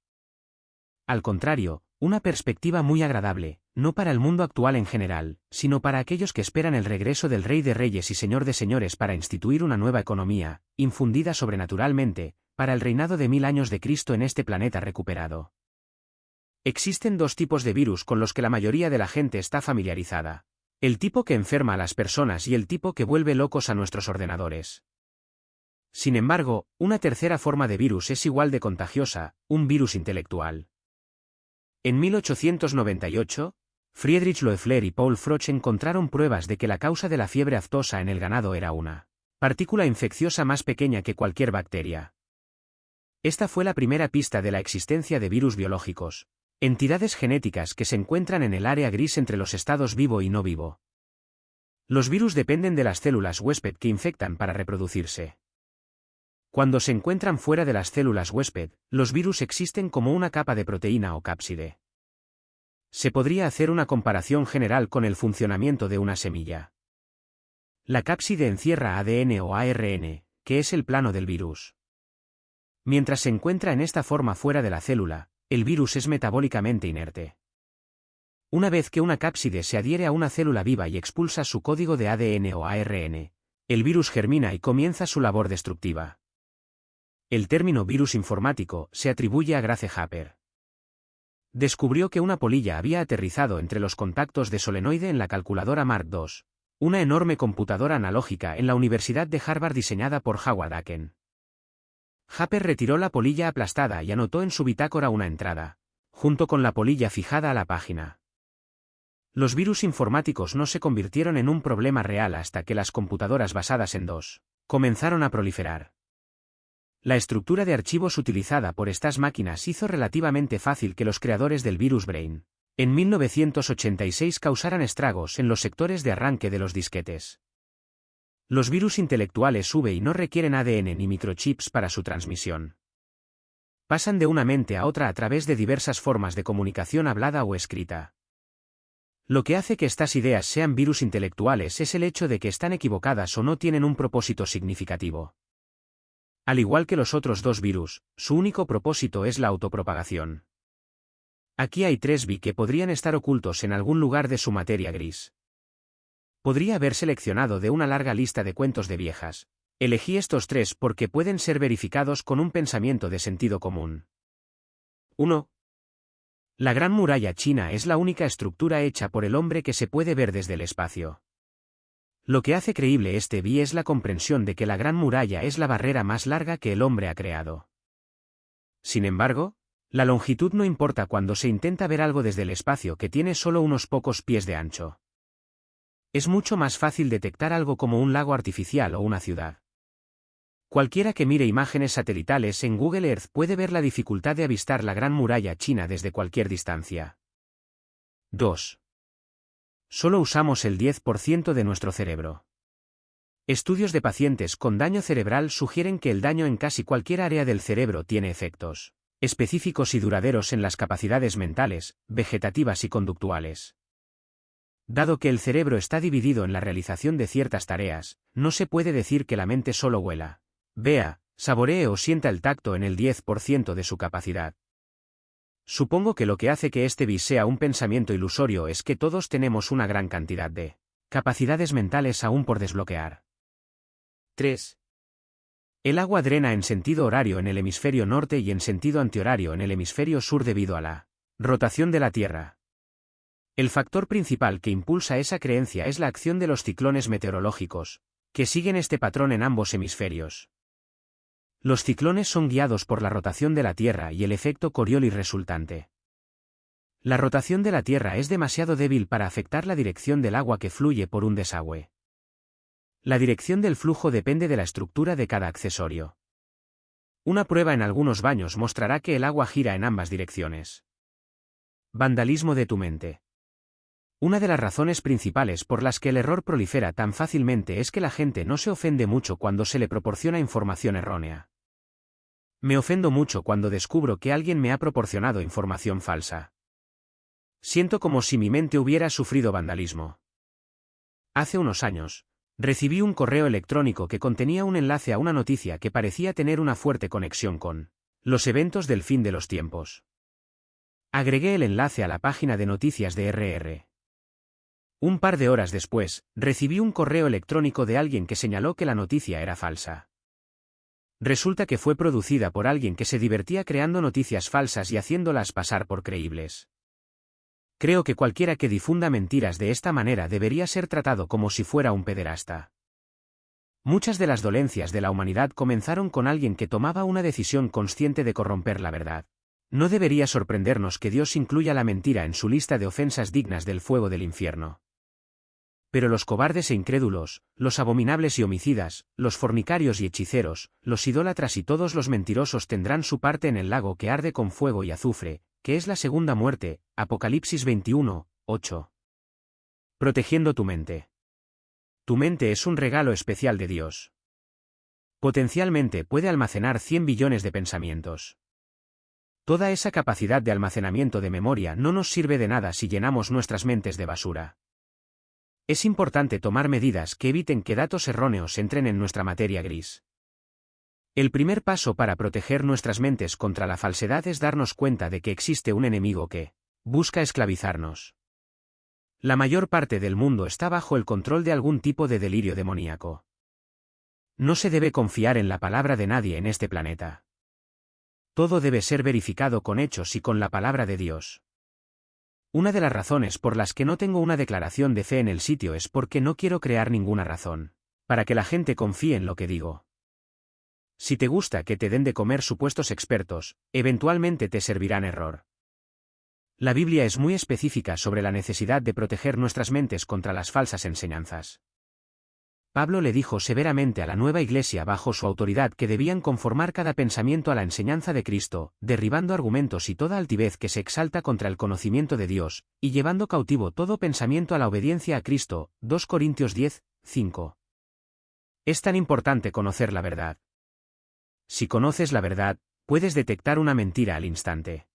Al contrario, una perspectiva muy agradable, no para el mundo actual en general, sino para aquellos que esperan el regreso del Rey de Reyes y Señor de Señores para instituir una nueva economía, infundida sobrenaturalmente, para el reinado de 1000 años de Cristo en este planeta recuperado. Existen dos tipos de virus con los que la mayoría de la gente está familiarizada: el tipo que enferma a las personas y el tipo que vuelve locos a nuestros ordenadores. Sin embargo, una tercera forma de virus es igual de contagiosa, un virus intelectual. En 1898, Friedrich Loeffler y Paul Froch encontraron pruebas de que la causa de la fiebre aftosa en el ganado era una partícula infecciosa más pequeña que cualquier bacteria. Esta fue la primera pista de la existencia de virus biológicos, entidades genéticas que se encuentran en el área gris entre los estados vivo y no vivo. Los virus dependen de las células huésped que infectan para reproducirse. Cuando se encuentran fuera de las células huésped, los virus existen como una capa de proteína o cápside. Se podría hacer una comparación general con el funcionamiento de una semilla. La cápside encierra ADN o ARN, que es el plano del virus. Mientras se encuentra en esta forma fuera de la célula, el virus es metabólicamente inerte. Una vez que una cápside se adhiere a una célula viva y expulsa su código de ADN o ARN, el virus germina y comienza su labor destructiva. El término virus informático se atribuye a Grace Hopper. Descubrió que una polilla había aterrizado entre los contactos de solenoide en la calculadora Mark II, una enorme computadora analógica en la Universidad de Harvard diseñada por Howard Aiken. Hopper retiró la polilla aplastada y anotó en su bitácora una entrada, junto con la polilla fijada a la página. Los virus informáticos no se convirtieron en un problema real hasta que las computadoras basadas en DOS comenzaron a proliferar. La estructura de archivos utilizada por estas máquinas hizo relativamente fácil que los creadores del virus Brain, en 1986, causaran estragos en los sectores de arranque de los disquetes. Los virus intelectuales VI no requieren ADN ni microchips para su transmisión. Pasan de una mente a otra a través de diversas formas de comunicación hablada o escrita. Lo que hace que estas ideas sean virus intelectuales es el hecho de que están equivocadas o no tienen un propósito significativo. Al igual que los otros dos virus, su único propósito es la autopropagación. Aquí hay 3 VI que podrían estar ocultos en algún lugar de su materia gris. Podría haber seleccionado de una larga lista de cuentos de viejas. Elegí estos 3 porque pueden ser verificados con un pensamiento de sentido común. 1. La Gran Muralla China es la única estructura hecha por el hombre que se puede ver desde el espacio. Lo que hace creíble este VI es la comprensión de que la Gran Muralla es la barrera más larga que el hombre ha creado. Sin embargo, la longitud no importa cuando se intenta ver algo desde el espacio que tiene solo unos pocos pies de ancho. Es mucho más fácil detectar algo como un lago artificial o una ciudad. Cualquiera que mire imágenes satelitales en Google Earth puede ver la dificultad de avistar la Gran Muralla China desde cualquier distancia. 2. Solo usamos el 10% de nuestro cerebro. Estudios de pacientes con daño cerebral sugieren que el daño en casi cualquier área del cerebro tiene efectos específicos y duraderos en las capacidades mentales, vegetativas y conductuales. Dado que el cerebro está dividido en la realización de ciertas tareas, no se puede decir que la mente solo huela, vea, saboree o sienta el tacto en el 10% de su capacidad. Supongo que lo que hace que este VI sea un pensamiento ilusorio es que todos tenemos una gran cantidad de capacidades mentales aún por desbloquear. 3. El agua drena en sentido horario en el hemisferio norte y en sentido antihorario en el hemisferio sur debido a la rotación de la Tierra. El factor principal que impulsa esa creencia es la acción de los ciclones meteorológicos, que siguen este patrón en ambos hemisferios. Los ciclones son guiados por la rotación de la Tierra y el efecto Coriolis resultante. La rotación de la Tierra es demasiado débil para afectar la dirección del agua que fluye por un desagüe. La dirección del flujo depende de la estructura de cada accesorio. Una prueba en algunos baños mostrará que el agua gira en ambas direcciones. Vandalismo de tu mente. Una de las razones principales por las que el error prolifera tan fácilmente es que la gente no se ofende mucho cuando se le proporciona información errónea. Me ofendo mucho cuando descubro que alguien me ha proporcionado información falsa. Siento como si mi mente hubiera sufrido vandalismo. Hace unos años, recibí un correo electrónico que contenía un enlace a una noticia que parecía tener una fuerte conexión con los eventos del fin de los tiempos. Agregué el enlace a la página de noticias de RR. Un par de horas después, recibí un correo electrónico de alguien que señaló que la noticia era falsa. Resulta que fue producida por alguien que se divertía creando noticias falsas y haciéndolas pasar por creíbles. Creo que cualquiera que difunda mentiras de esta manera debería ser tratado como si fuera un pederasta. Muchas de las dolencias de la humanidad comenzaron con alguien que tomaba una decisión consciente de corromper la verdad. No debería sorprendernos que Dios incluya la mentira en su lista de ofensas dignas del fuego del infierno. Pero los cobardes e incrédulos, los abominables y homicidas, los fornicarios y hechiceros, los idólatras y todos los mentirosos tendrán su parte en el lago que arde con fuego y azufre, que es la segunda muerte. Apocalipsis 21, 8. Protegiendo tu mente. Tu mente es un regalo especial de Dios. Potencialmente puede almacenar 100 billones de pensamientos. Toda esa capacidad de almacenamiento de memoria no nos sirve de nada si llenamos nuestras mentes de basura. Es importante tomar medidas que eviten que datos erróneos entren en nuestra materia gris. El primer paso para proteger nuestras mentes contra la falsedad es darnos cuenta de que existe un enemigo que busca esclavizarnos. La mayor parte del mundo está bajo el control de algún tipo de delirio demoníaco. No se debe confiar en la palabra de nadie en este planeta. Todo debe ser verificado con hechos y con la palabra de Dios. Una de las razones por las que no tengo una declaración de fe en el sitio es porque no quiero crear ninguna razón, para que la gente confíe en lo que digo. Si te gusta que te den de comer supuestos expertos, eventualmente te servirán error. La Biblia es muy específica sobre la necesidad de proteger nuestras mentes contra las falsas enseñanzas. Pablo le dijo severamente a la nueva iglesia bajo su autoridad que debían conformar cada pensamiento a la enseñanza de Cristo, derribando argumentos y toda altivez que se exalta contra el conocimiento de Dios, y llevando cautivo todo pensamiento a la obediencia a Cristo. 2 Corintios 10, 5. Es tan importante conocer la verdad. Si conoces la verdad, puedes detectar una mentira al instante.